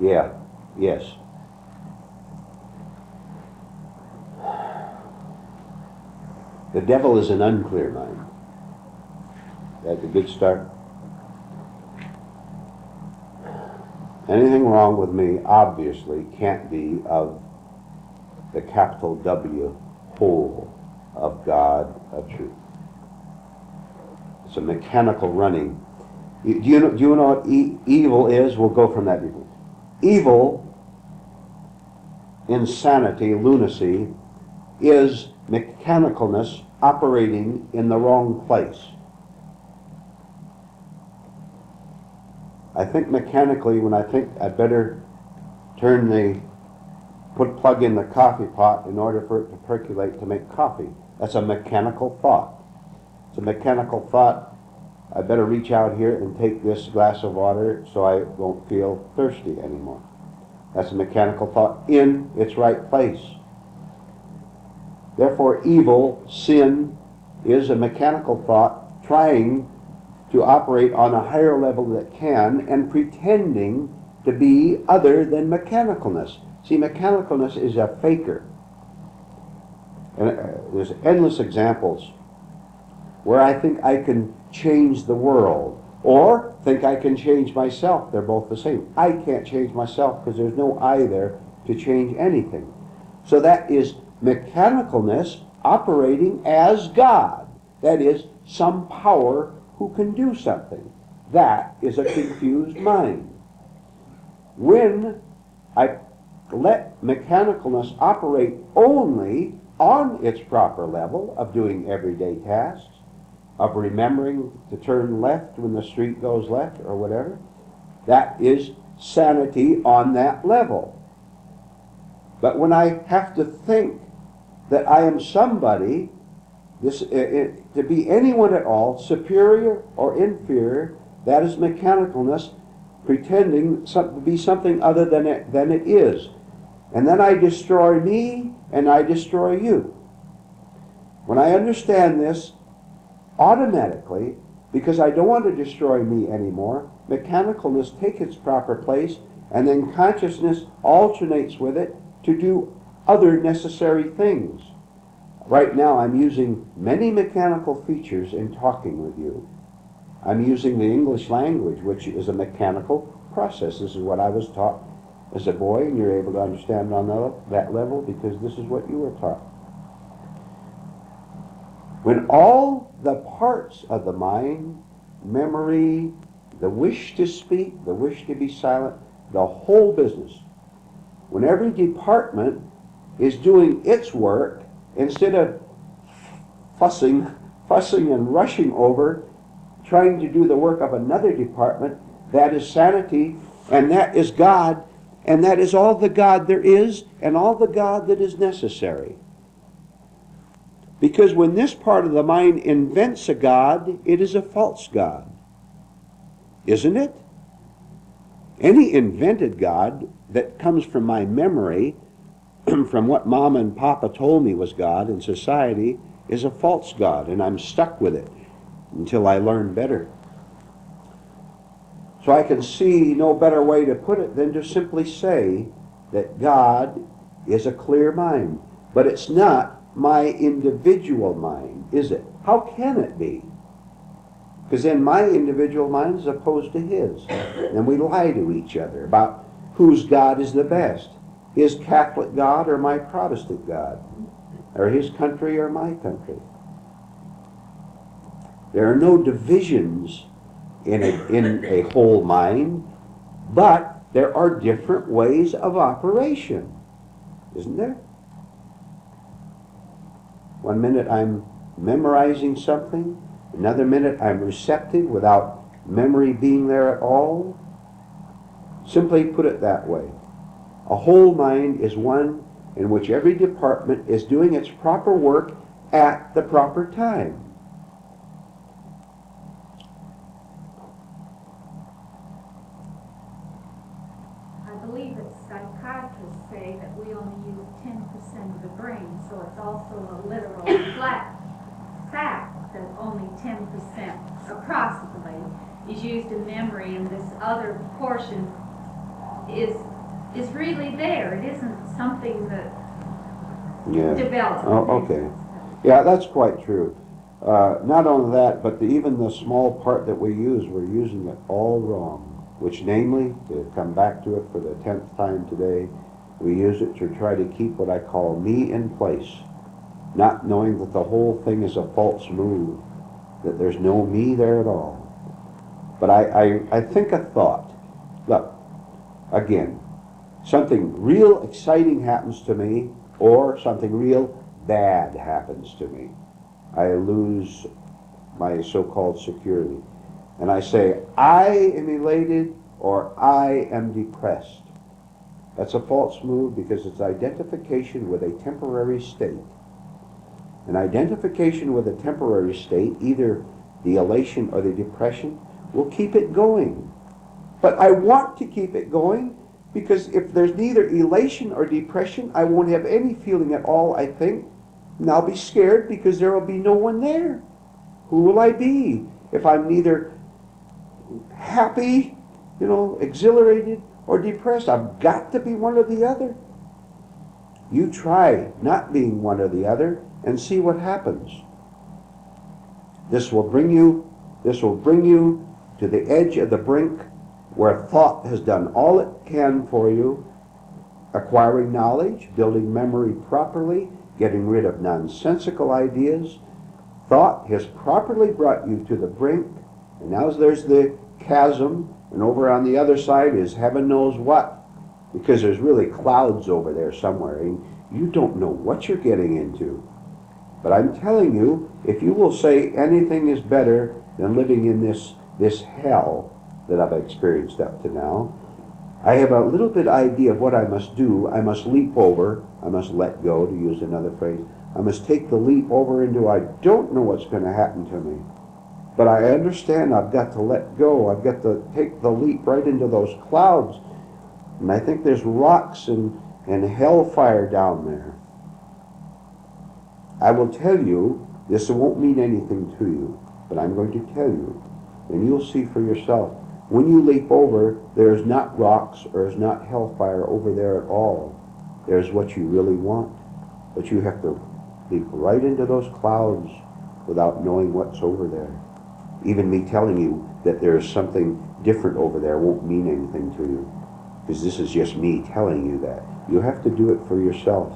Yeah. Yes. The devil is an unclear mind. That's a good start. Anything wrong with me, obviously, can't be of the capital W, whole, of God, of truth. It's a mechanical running. Do you know what evil is? We'll go from that. Evil, insanity, lunacy, is mechanicalness operating in the wrong place. I think mechanically when I think I'd better plug in the coffee pot in order for it to percolate to make coffee. That's a mechanical thought. It's a mechanical thought, I better reach out here and take this glass of water so I won't feel thirsty anymore. That's a mechanical thought in its right place. Therefore, evil, sin, is a mechanical thought trying to operate on a higher level that can and pretending to be other than mechanicalness. See, mechanicalness is a faker. And there's endless examples where I think I can change the world or think I can change myself. They're both the same. I can't change myself because there's no I there to change anything. So that is mechanicalness operating as God. That is, some power who can do something. That is a confused mind. When I let mechanicalness operate only on its proper level of doing everyday tasks, of remembering to turn left when the street goes left or whatever, that is sanity on that level. But when I have to think that I am somebody, to be anyone at all, superior or inferior, that is mechanicalness, pretending to be something other than it is. And then I destroy me and I destroy you. When I understand this, automatically, because I don't want to destroy me anymore, mechanicalness takes its proper place, and then consciousness alternates with it to do other necessary things. Right now I'm using many mechanical features in talking with you. I'm using the English language, which is a mechanical process. This is what I was taught as a boy, and you're able to understand on that level because this is what you were taught. When all the parts of the mind, memory, the wish to speak, the wish to be silent, the whole business, when every department is doing its work, instead of fussing and rushing over, trying to do the work of another department, that is sanity, and that is God, and that is all the God there is, and all the God that is necessary. Because when this part of the mind invents a God, it is a false God. Isn't it? Any invented God that comes from my memory, from what Mama and Papa told me was God in society, is a false God, and I'm stuck with it until I learn better. So I can see no better way to put it than to simply say that God is a clear mind. But it's not my individual mind, is it? How can it be? Because then my individual mind is opposed to his. And we lie to each other about whose God is the best. His Catholic God or my Protestant God? Or his country or my country? There are no divisions in a whole mind, but there are different ways of operation, isn't there? One minute I'm memorizing something, another minute I'm receptive without memory being there at all. Simply put it that way. A whole mind is one in which every department is doing its proper work at the proper time. I believe that psychiatrists say that we only use 10% of the brain, so it's also a literal flat fact that only 10% approximately is used in memory, and this other portion is really there. It isn't something that develops. Oh, okay. Yeah, that's quite true. Not only that, but even the small part that we use, we're using it all wrong. Which namely, to come back to it for the 10th time today, we use it to try to keep what I call me in place, not knowing that the whole thing is a false move, that there's no me there at all. But I think a thought. Look, again, something real exciting happens to me, or something real bad happens to me. I lose my so-called security. And I say, I am elated or I am depressed. That's a false move because it's identification with a temporary state. An identification with a temporary state, either the elation or the depression, will keep it going. But I want to keep it going because if there's neither elation or depression, I won't have any feeling at all, I think. And I'll be scared because there will be no one there. Who will I be if I'm neither happy, exhilarated, or depressed? I've got to be one or the other. You try not being one or the other and see what happens. This will bring you to the edge of the brink where thought has done all it can for you, acquiring knowledge, building memory properly, getting rid of nonsensical ideas. Thought has properly brought you to the brink, and now there's the chasm, and over on the other side is heaven knows what, because there's really clouds over there somewhere, and you don't know what you're getting into. But I'm telling you, if you will say anything is better than living in this hell that I've experienced up to now, I have a little bit idea of what I must do. I must leap over, I must let go, to use another phrase. I must take the leap over into I don't know what's going to happen to me. But I understand I've got to let go. I've got to take the leap right into those clouds. And I think there's rocks and hellfire down there. I will tell you, this won't mean anything to you, but I'm going to tell you, and you'll see for yourself. When you leap over, there's not rocks or there's not hellfire over there at all. There's what you really want. But you have to leap right into those clouds without knowing what's over there. Even me telling you that there's something different over there won't mean anything to you, because this is just me telling you that. You have to do it for yourself.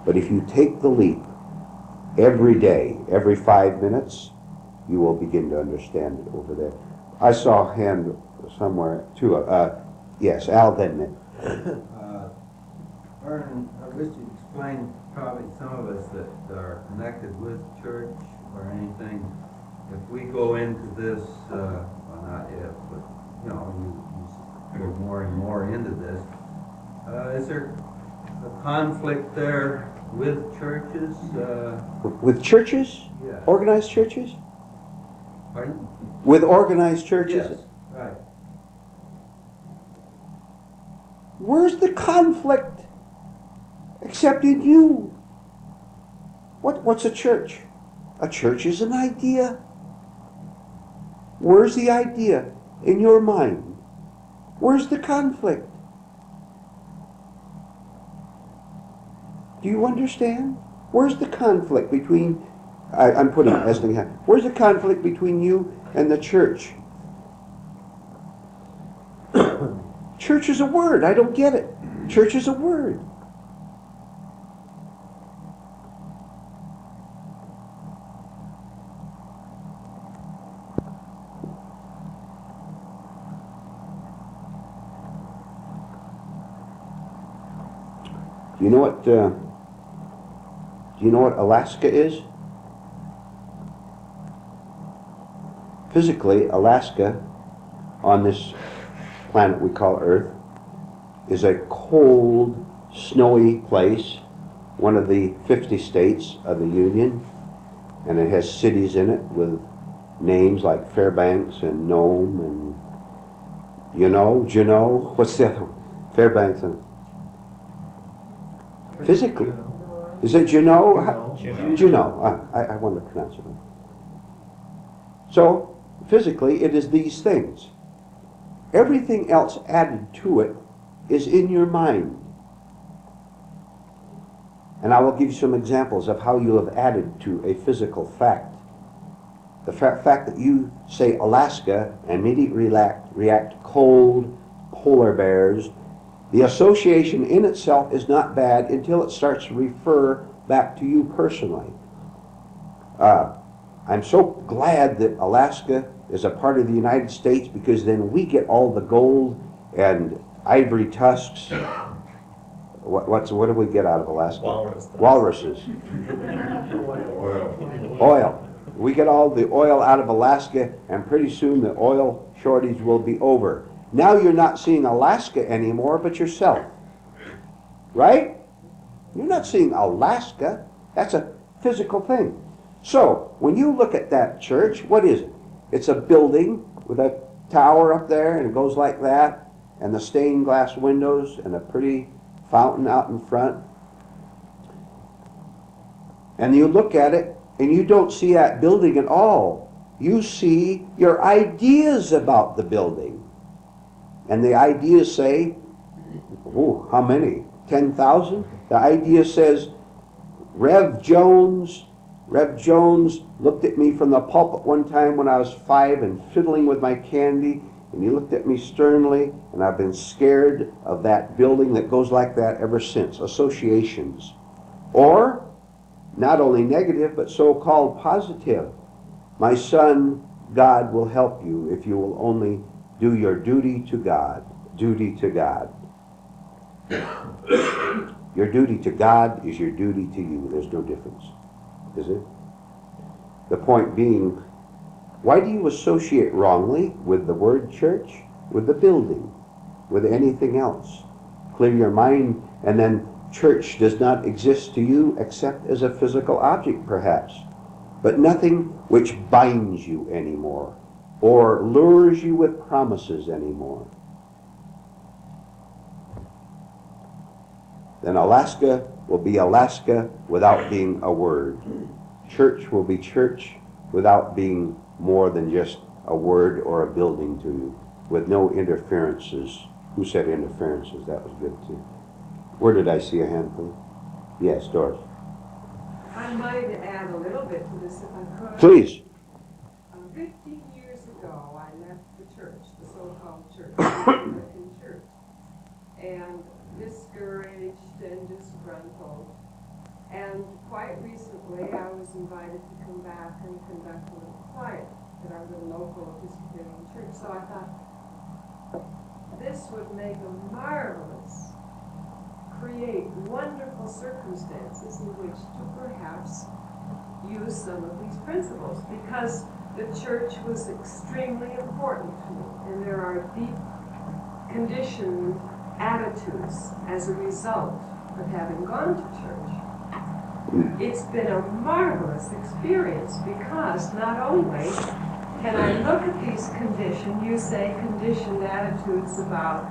But if you take the leap every day, every 5 minutes, you will begin to understand it over there. I saw a hand somewhere too. Yes, Al, then. Vernon, I wish you'd explain, probably some of us that are connected with church or anything, if we go into this, well not if, but you go more and more into this, is there a conflict there with churches? With churches? Yes. Organized churches? Pardon? With organized churches? Yes, right. Where's the conflict? Except in you. What's a church? A church is an idea. Where's the idea in your mind? Where's the conflict? Do you understand? Where's the conflict between, I'm putting Esling hand, where's the conflict between you and the church? Church is a word. I don't get it. Church is a word. Do you know what Alaska is? Physically, Alaska, on this planet we call Earth, is a cold, snowy place, one of the 50 states of the Union, and it has cities in it with names like Fairbanks and Nome and Juneau, what's the other one? Fairbanks and physically. Is it Juneau? Juneau. I wanted to pronounce it. So, physically, it is these things. Everything else added to it is in your mind. And I will give you some examples of how you have added to a physical fact. The fact that you say Alaska and immediately react cold, polar bears. The association in itself is not bad until it starts to refer back to you personally. I'm so glad that Alaska is a part of the United States, because then we get all the gold and ivory tusks What do we get out of Alaska? Walrus. Walruses. Oil. We get all the oil out of Alaska, and pretty soon the oil shortage will be over. Now you're not seeing Alaska anymore, but yourself. Right? You're not seeing Alaska. That's a physical thing. So, when you look at that church, what is it? It's a building with a tower up there, and it goes like that, and the stained glass windows, and a pretty fountain out in front. And you look at it, and you don't see that building at all. You see your ideas about the building. And the ideas say, oh, how many? 10,000? The idea says, Rev Jones looked at me from the pulpit one time when I was 5 and fiddling with my candy, and he looked at me sternly, and I've been scared of that building that goes like that ever since. Associations. Or, not only negative, but so-called positive. My son, God will help you if you will only do your duty to God. Duty to God. Your duty to God is your duty to you. There's no difference, is it? The point being, why do you associate wrongly with the word church, with the building, with anything else? Clear your mind, and then church does not exist to you except as a physical object, perhaps, but nothing which binds you anymore or lures you with promises anymore. Then Alaska will be Alaska without being a word. Church will be church without being more than just a word or a building to you, with no interferences. Who said interferences? That was good too. Where did I see a hand, please? Yes, Doris. I might add a little bit to this if I could. Please. 15 years ago, I left the church, the so-called church, the American church, and discouraged and disgruntled. And quite recently, I was invited to come back and conduct a little choir at our little local Episcopalian church. So I thought, this would make a marvelous, create wonderful circumstances in which to perhaps use some of these principles, because the church was extremely important to me, and there are deep conditioned attitudes as a result of having gone to church. It's been a marvelous experience, because not only can I look at these you say conditioned attitudes about,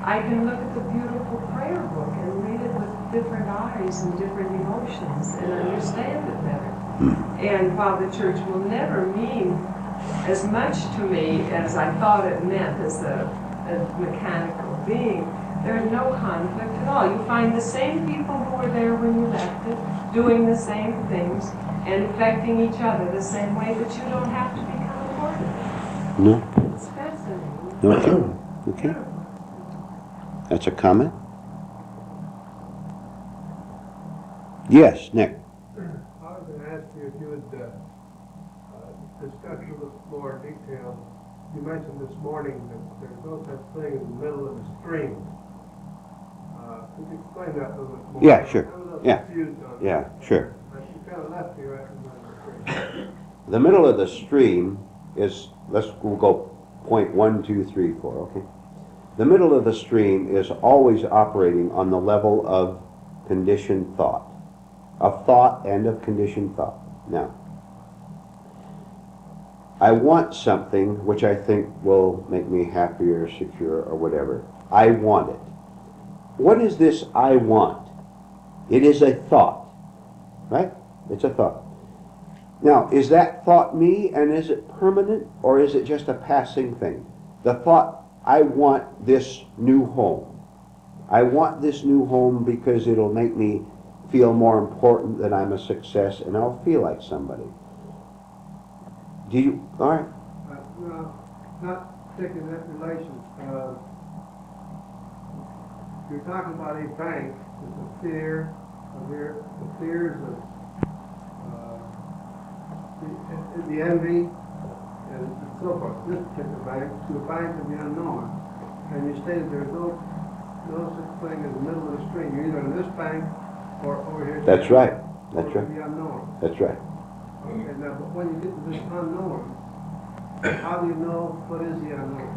I can look at the beautiful prayer book and read it with different eyes and different emotions and understand it better. And while the church will never mean as much to me as I thought it meant as a mechanical being, there's no conflict at all. You find the same people who were there when you left it, doing the same things, and affecting each other the same way, but you don't have to become important. No. It's fascinating. Okay. Okay. That's a comment? Yes, Nick. I was going to ask you if you would discuss a little more detail. You mentioned this morning that there's no such thing in the middle of the stream. Could you explain that a little bit more? Yeah, sure. I was a little Yeah. confused on Yeah, that. sure. But you kind of left me right in the middle of the stream. The middle of the stream is, we'll go point 1, 2, 3, 4, okay? The middle of the stream is always operating on the level of conditioned thought. Of thought and of conditioned thought. Now, I want something which I think will make me happier, secure, or whatever. I want it. What is this I want? It is a thought, right? It's a thought. Now, is that thought me, and is it permanent, or is it just a passing thing? The thought, I want this new home. I want this new home because it'll make me feel more important, that I'm a success, and I'll feel like somebody. Do you, all right. No, not taking that relation. You're talking about a bank with the fears of the envy and so forth. This particular bank to a bank of the unknown, and you stated there's no such thing as the middle of the stream. You're either on this bank or over here. That's right. That's or right. the unknown. That's right. Okay, now, but when you get to this unknown, how do you know what is the unknown?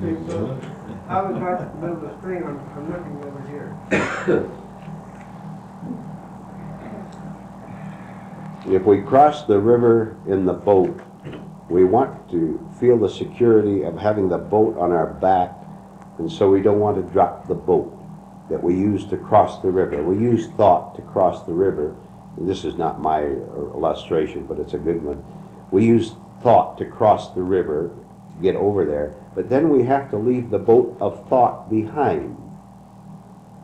See, so I was right in the middle of the stream. I'm looking over here. If we cross the river in the boat, we want to feel the security of having the boat on our back, and so we don't want to drop the boat that we use to cross the river. We use thought to cross the river. This is not my illustration, but it's a good one. We use thought to cross the river, to get over there, but then we have to leave the boat of thought behind.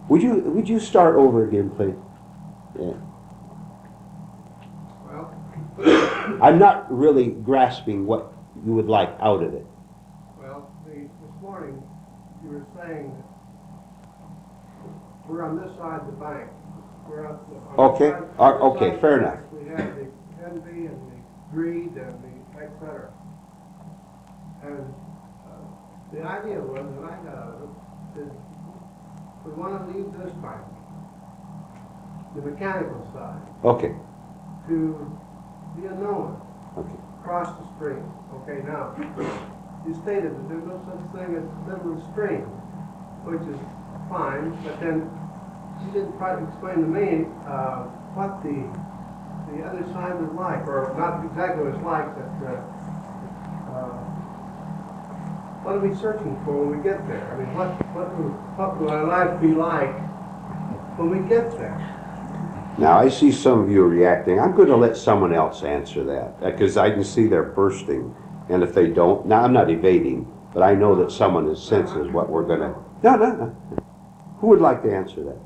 Would you start over again, please? Yeah. Well, I'm not really grasping what you would like out of it. well, this morning you were saying we're on this side of the bank. We're on Okay. this side Okay. of the Fair bank. enough. We have the envy and the greed and the et cetera. And the idea was, that I got out of it, is we want to leave this bank, the mechanical side, Okay. to the unknown, Okay. across the stream. Okay, now, you stated that there's no such thing as middle of the stream, which is fine, but then you didn't try to explain to me what the other side was like, or not exactly what it's like, but what are we searching for when we get there? I mean, what will our life be like when we get there? Now, I see some of you reacting. I'm going to let someone else answer that, because I can see they're bursting. And if they don't, now I'm not evading, but I know that someone senses what we're going to... No. Who would like to answer that?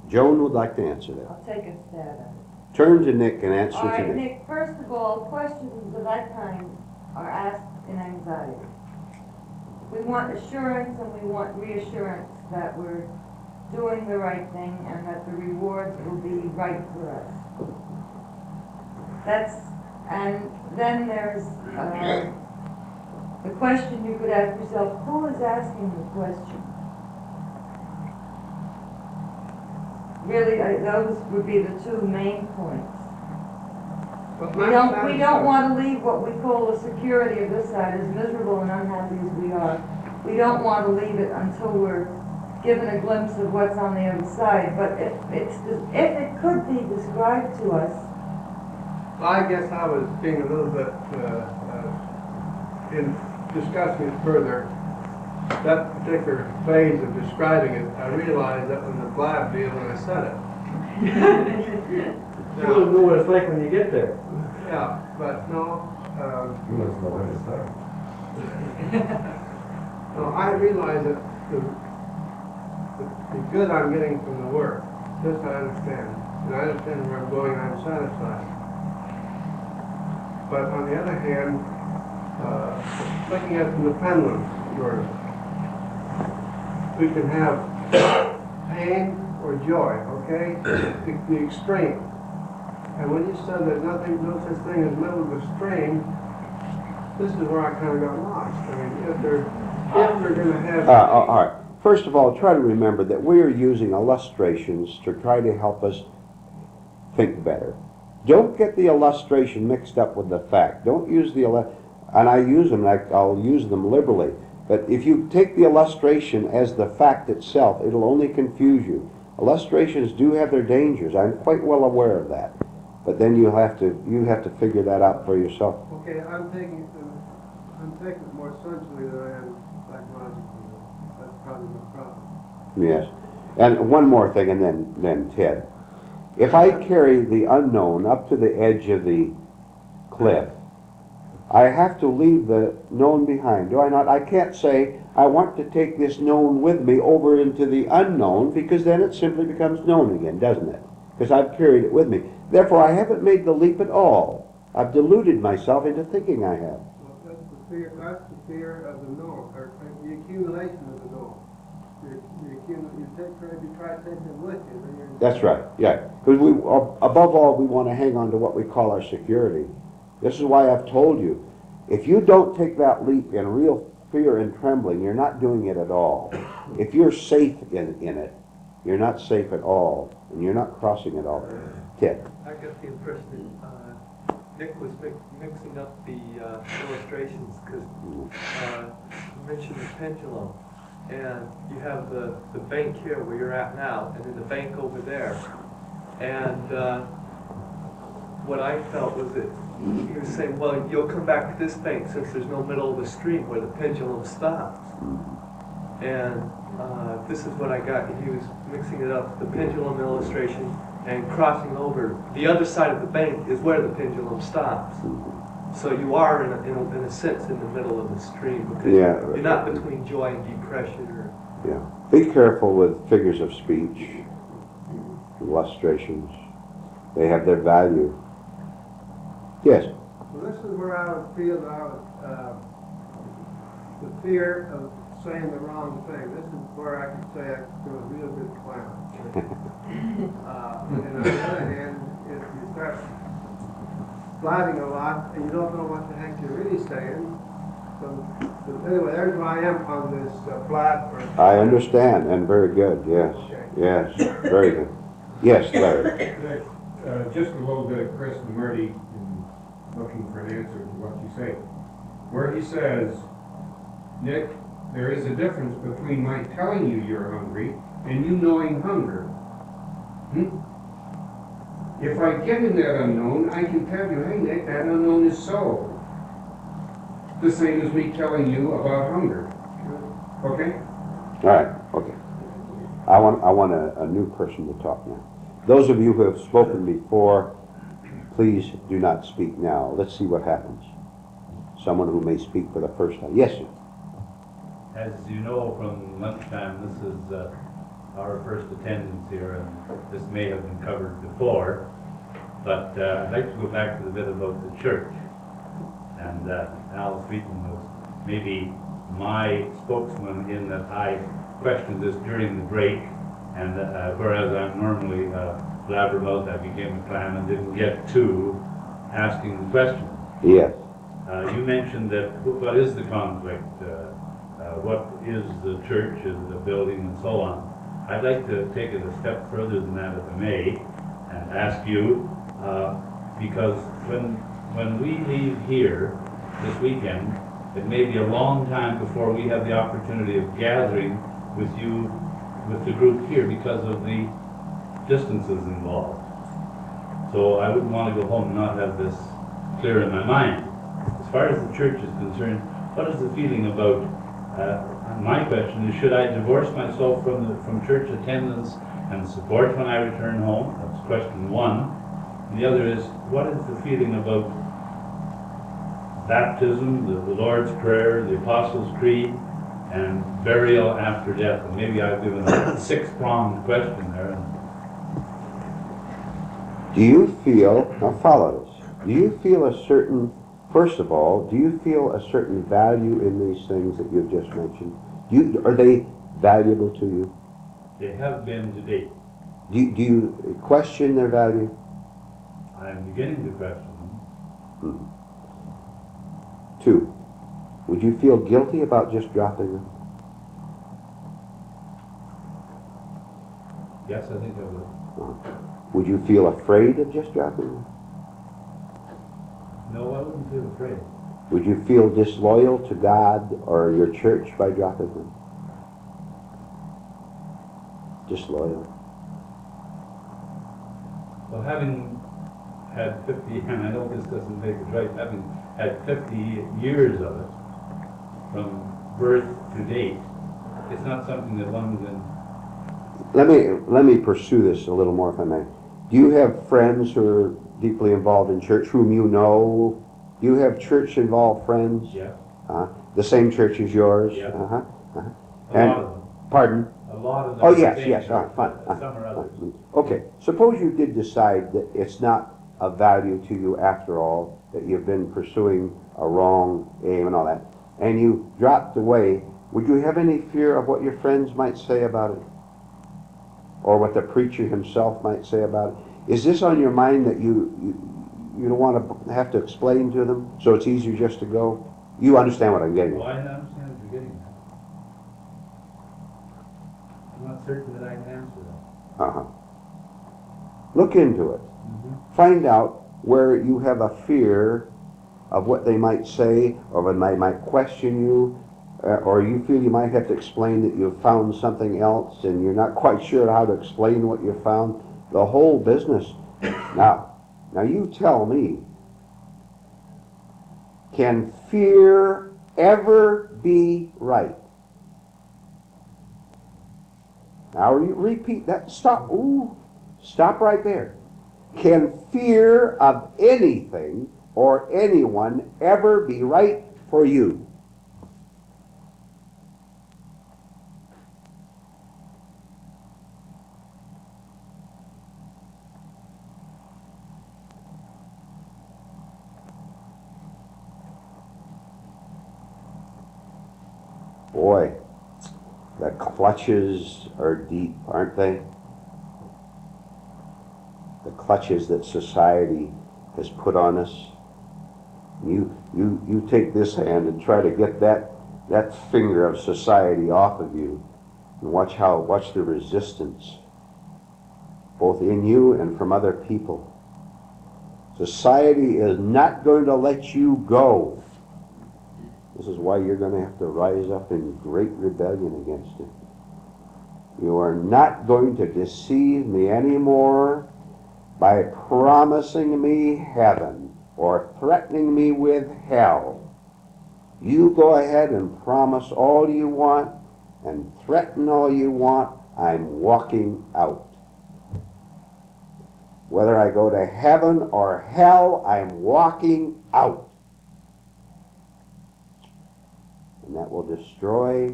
Joan would like to answer that. I'll take a stab at it. Turn to Nick and answer All to right, Nick. Nick, first of all, questions of that kind are asked in anxiety. We want assurance and we want reassurance that we're doing the right thing and that the rewards will be right for us. And then there's the question you could ask yourself, who is asking the question? Really, those would be the two main points. We don't want to leave what we call the security of this side, as miserable and unhappy as we are. We don't want to leave it until we're given a glimpse of what's on the other side. But if it could be described to us. Well, I guess I was being a little bit, in discussing it further, that particular phase of describing it, I realized that was a blab deal when I said it. You don't know what it's like when you get there. Yeah, but no. You must know where to start. No, I realize that the good I'm getting from the work, this I understand. And I understand where I'm going, I'm satisfied. But on the other hand, looking at the pendulum, we can have pain or joy, okay? The extreme. And when you said there's no such thing as middle of the stream, this is where I kind of got lost. I mean, if they're going to have... all right. First of all, try to remember that we are using illustrations to try to help us think better. Don't get the illustration mixed up with the fact. Don't use the and I use them, I'll use them liberally. But if you take the illustration as the fact itself, it'll only confuse you. Illustrations do have their dangers. I'm quite well aware of that. But then you have to figure that out for yourself. Okay, I'm taking it more sensually than I am psychologically. That's probably the problem. Yes. And one more thing, and then Ted. If I carry the unknown up to the edge of the cliff, I have to leave the known behind, do I not? I can't say, I want to take this known with me over into the unknown, because then it simply becomes known again, doesn't it? Because I've carried it with me. Therefore, I haven't made the leap at all. I've deluded myself into thinking I have. Well, that's the fear of the known, or the accumulation of the known. You try to take it with you. Then you're... That's right, yeah. Because above all, we want to hang on to what we call our security. This is why I've told you, If you don't take that leap in real fear and trembling, you're not doing it at all. If you're safe in it, you're not safe at all, and you're not crossing at all. Ted. I got the impression that Nick was mixing up the illustrations because you mentioned the pendulum, and you have the bank here where you're at now, and then the bank over there. And what I felt was that he was saying, well, you'll come back to this bank since there's no middle of the stream where the pendulum stops. And this is what I got. He was mixing it up, the pendulum illustration, and crossing over. The other side of the bank is where the pendulum stops. So you are, in a sense, in the middle of the stream, because you're not between joy and depression. Yeah. Be careful with figures of speech, illustrations. They have their value. Yes? Well, this is where I would feel that I would, the fear of saying the wrong thing. This is where I could say I'm a real good clown. And on the other hand, if you start blabbing a lot and you don't know what the heck you're really saying, so anyway, there's where I am on this blab. I understand, and very good, yes. Okay. Yes, very good. Yes, Larry. Just a little bit of Chris and Marty in looking for an answer to what you say. Where he says, Nick, there is a difference between my telling you you're hungry and you knowing hunger. If I get in that unknown, I can tell you, hey Nick, that unknown is so. The same as me telling you about hunger. Okay? All right, okay. I want a new person to talk now. Those of you who have spoken before, please do not speak now. Let's see what happens. Someone who may speak for the first time. Yes, sir. As you know from lunchtime, this is our first attendance here, and this may have been covered before, but I'd like to go back to the bit about the church. And Al Sweeten was maybe my spokesman in that I questioned this during the break, and whereas I'm normally blabbermouth, I became a clam and didn't get to asking the question. Yes. You mentioned that what is the conflict? What is the church? Is it a building, and so on? I'd like to take it a step further than that, if I may, and ask you, because when we leave here this weekend, it may be a long time before we have the opportunity of gathering with you, with the group here, because of the distances involved. So I wouldn't want to go home and not have this clear in my mind. As far as the church is concerned, what is the feeling about, my question is, should I divorce myself from church attendance and support when I return home? That's question one. And the other is, what is the feeling about baptism, the Lord's Prayer, the Apostles' Creed, and burial after death? And maybe I've given a six-pronged question there. Do you feel, now follow this, do you feel a certain, first of all, do you feel a certain value in these things that you've just mentioned? Are they valuable to you? They have been to date. Do you question their value? I'm beginning to question them. 2, would you feel guilty about just dropping them? Yes, I think I would. Would you feel afraid of just dropping them? No, I wouldn't feel afraid. Would you feel disloyal to God or your church by dropping them? Disloyal. Well, having had 50, and I know this doesn't make it right, having had 50 years of it, from birth to date, it's not something that one can... Let me pursue this a little more, if I may. Do you have friends who are deeply involved in church whom you know? Do you have church-involved friends? Yeah. The same church as yours? Yeah. A lot of them. Pardon? A lot of them. Oh, yes, fine. Some are others. Okay, suppose you did decide that it's not of value to you after all, that you've been pursuing a wrong aim and all that, and you dropped away. Would you have any fear of what your friends might say about it? Or what the preacher himself might say about it? Is this on your mind that you don't want to have to explain to them, so it's easier just to go? You understand what I'm getting Well, at? I understand what you're getting at. I'm not certain that I can answer that. Uh-huh. Look into it. Mm-hmm. Find out where you have a fear of what they might say, or when they might question you, or you feel you might have to explain that you've found something else and you're not quite sure how to explain what you found. The whole business. Now you tell me, can fear ever be right? Now you repeat that. Stop. Ooh, stop right there. Can fear of anything or anyone ever be right for you? Boy, the clutches are deep, aren't they? The clutches that society has put on us. You take this hand and try to get that finger of society off of you, and watch the resistance, both in you and from other people. Society is not going to let you go. This is why you're going to have to rise up in great rebellion against it. You are not going to deceive me anymore by promising me heaven or threatening me with hell. You go ahead and promise all you want and threaten all you want. I'm walking out. Whether I go to heaven or hell, I'm walking out. And that will destroy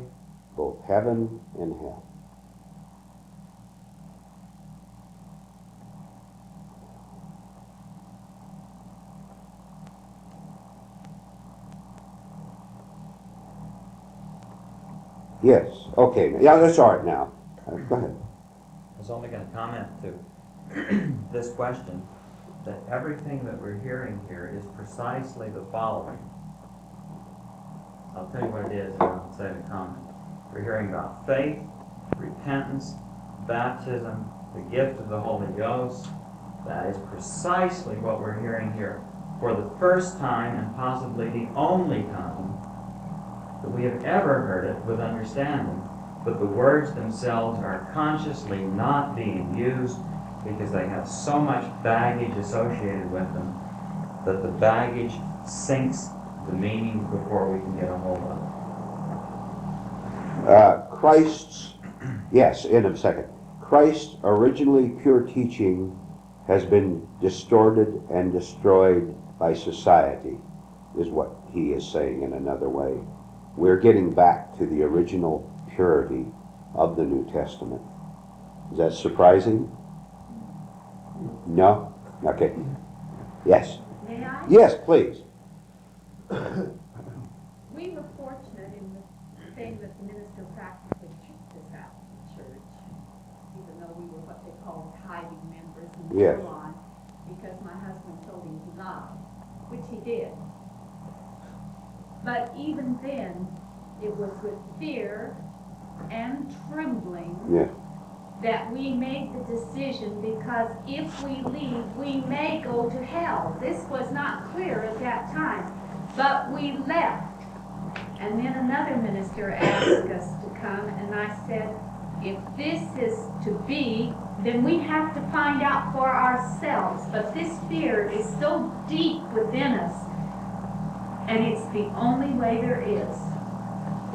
both heaven and hell. Yes, okay. Yeah, that's all right now. Go ahead. I was only going to comment to this question, that everything that we're hearing here is precisely the following. I'll tell you what it is and I'll say the comment. We're hearing about faith, repentance, baptism, the gift of the Holy Ghost. That is precisely what we're hearing here. For the first time, and possibly the only time, that we have ever heard it with understanding. But the words themselves are consciously not being used because they have so much baggage associated with them that the baggage sinks the meaning before we can get a hold of it. Christ's, yes, in a second. Christ's originally pure teaching has been distorted and destroyed by society, is what he is saying in another way. We're getting back to the original purity of the New Testament. Is that surprising? No? Okay. Yes. May I? Yes, please. We were fortunate in the thing that the minister practically kicked us out of the church, even though we were what they call tithing members and Yes. so on, because my husband told him to lie, which he did. But even then, it was with fear and trembling Yes. that we made the decision, because if we leave, we may go to hell. This was not clear at that time, but we left. And then another minister asked us to come, and I said, if this is to be, then we have to find out for ourselves. But this fear is so deep within us, and it's the only way there is.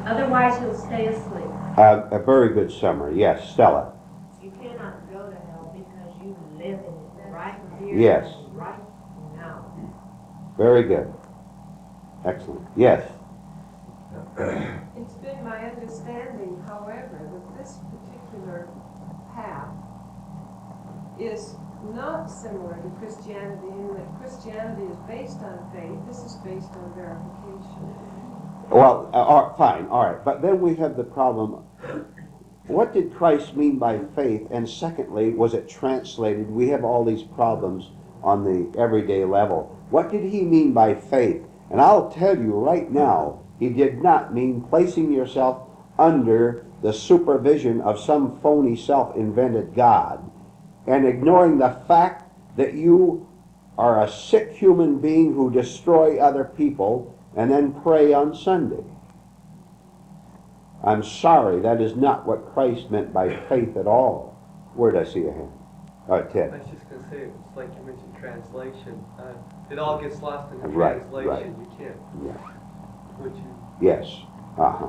Otherwise, you'll stay asleep. A very good summary. Yes, Stella. You cannot go to hell because you live in it right here. Yes. And right now. Very good. Excellent. Yes. It's been my understanding, however, that this particular path is not similar to Christianity in that Christianity is based on faith. This is based on verification. Well, fine, all right. But then we have the problem. What did Christ mean by faith? And secondly, was it translated? We have all these problems on the everyday level. What did he mean by faith? And I'll tell you right now, he did not mean placing yourself under the supervision of some phony self-invented God and ignoring the fact that you are a sick human being who destroy other people and then pray on Sunday. I'm sorry, that is not what Christ meant by faith at all. Where did I see a hand? Ted. I was just going to say, it's like you mentioned translation. It all gets lost in the Right, translation. right. You can't. Yeah. What you. Yes. Uh-huh.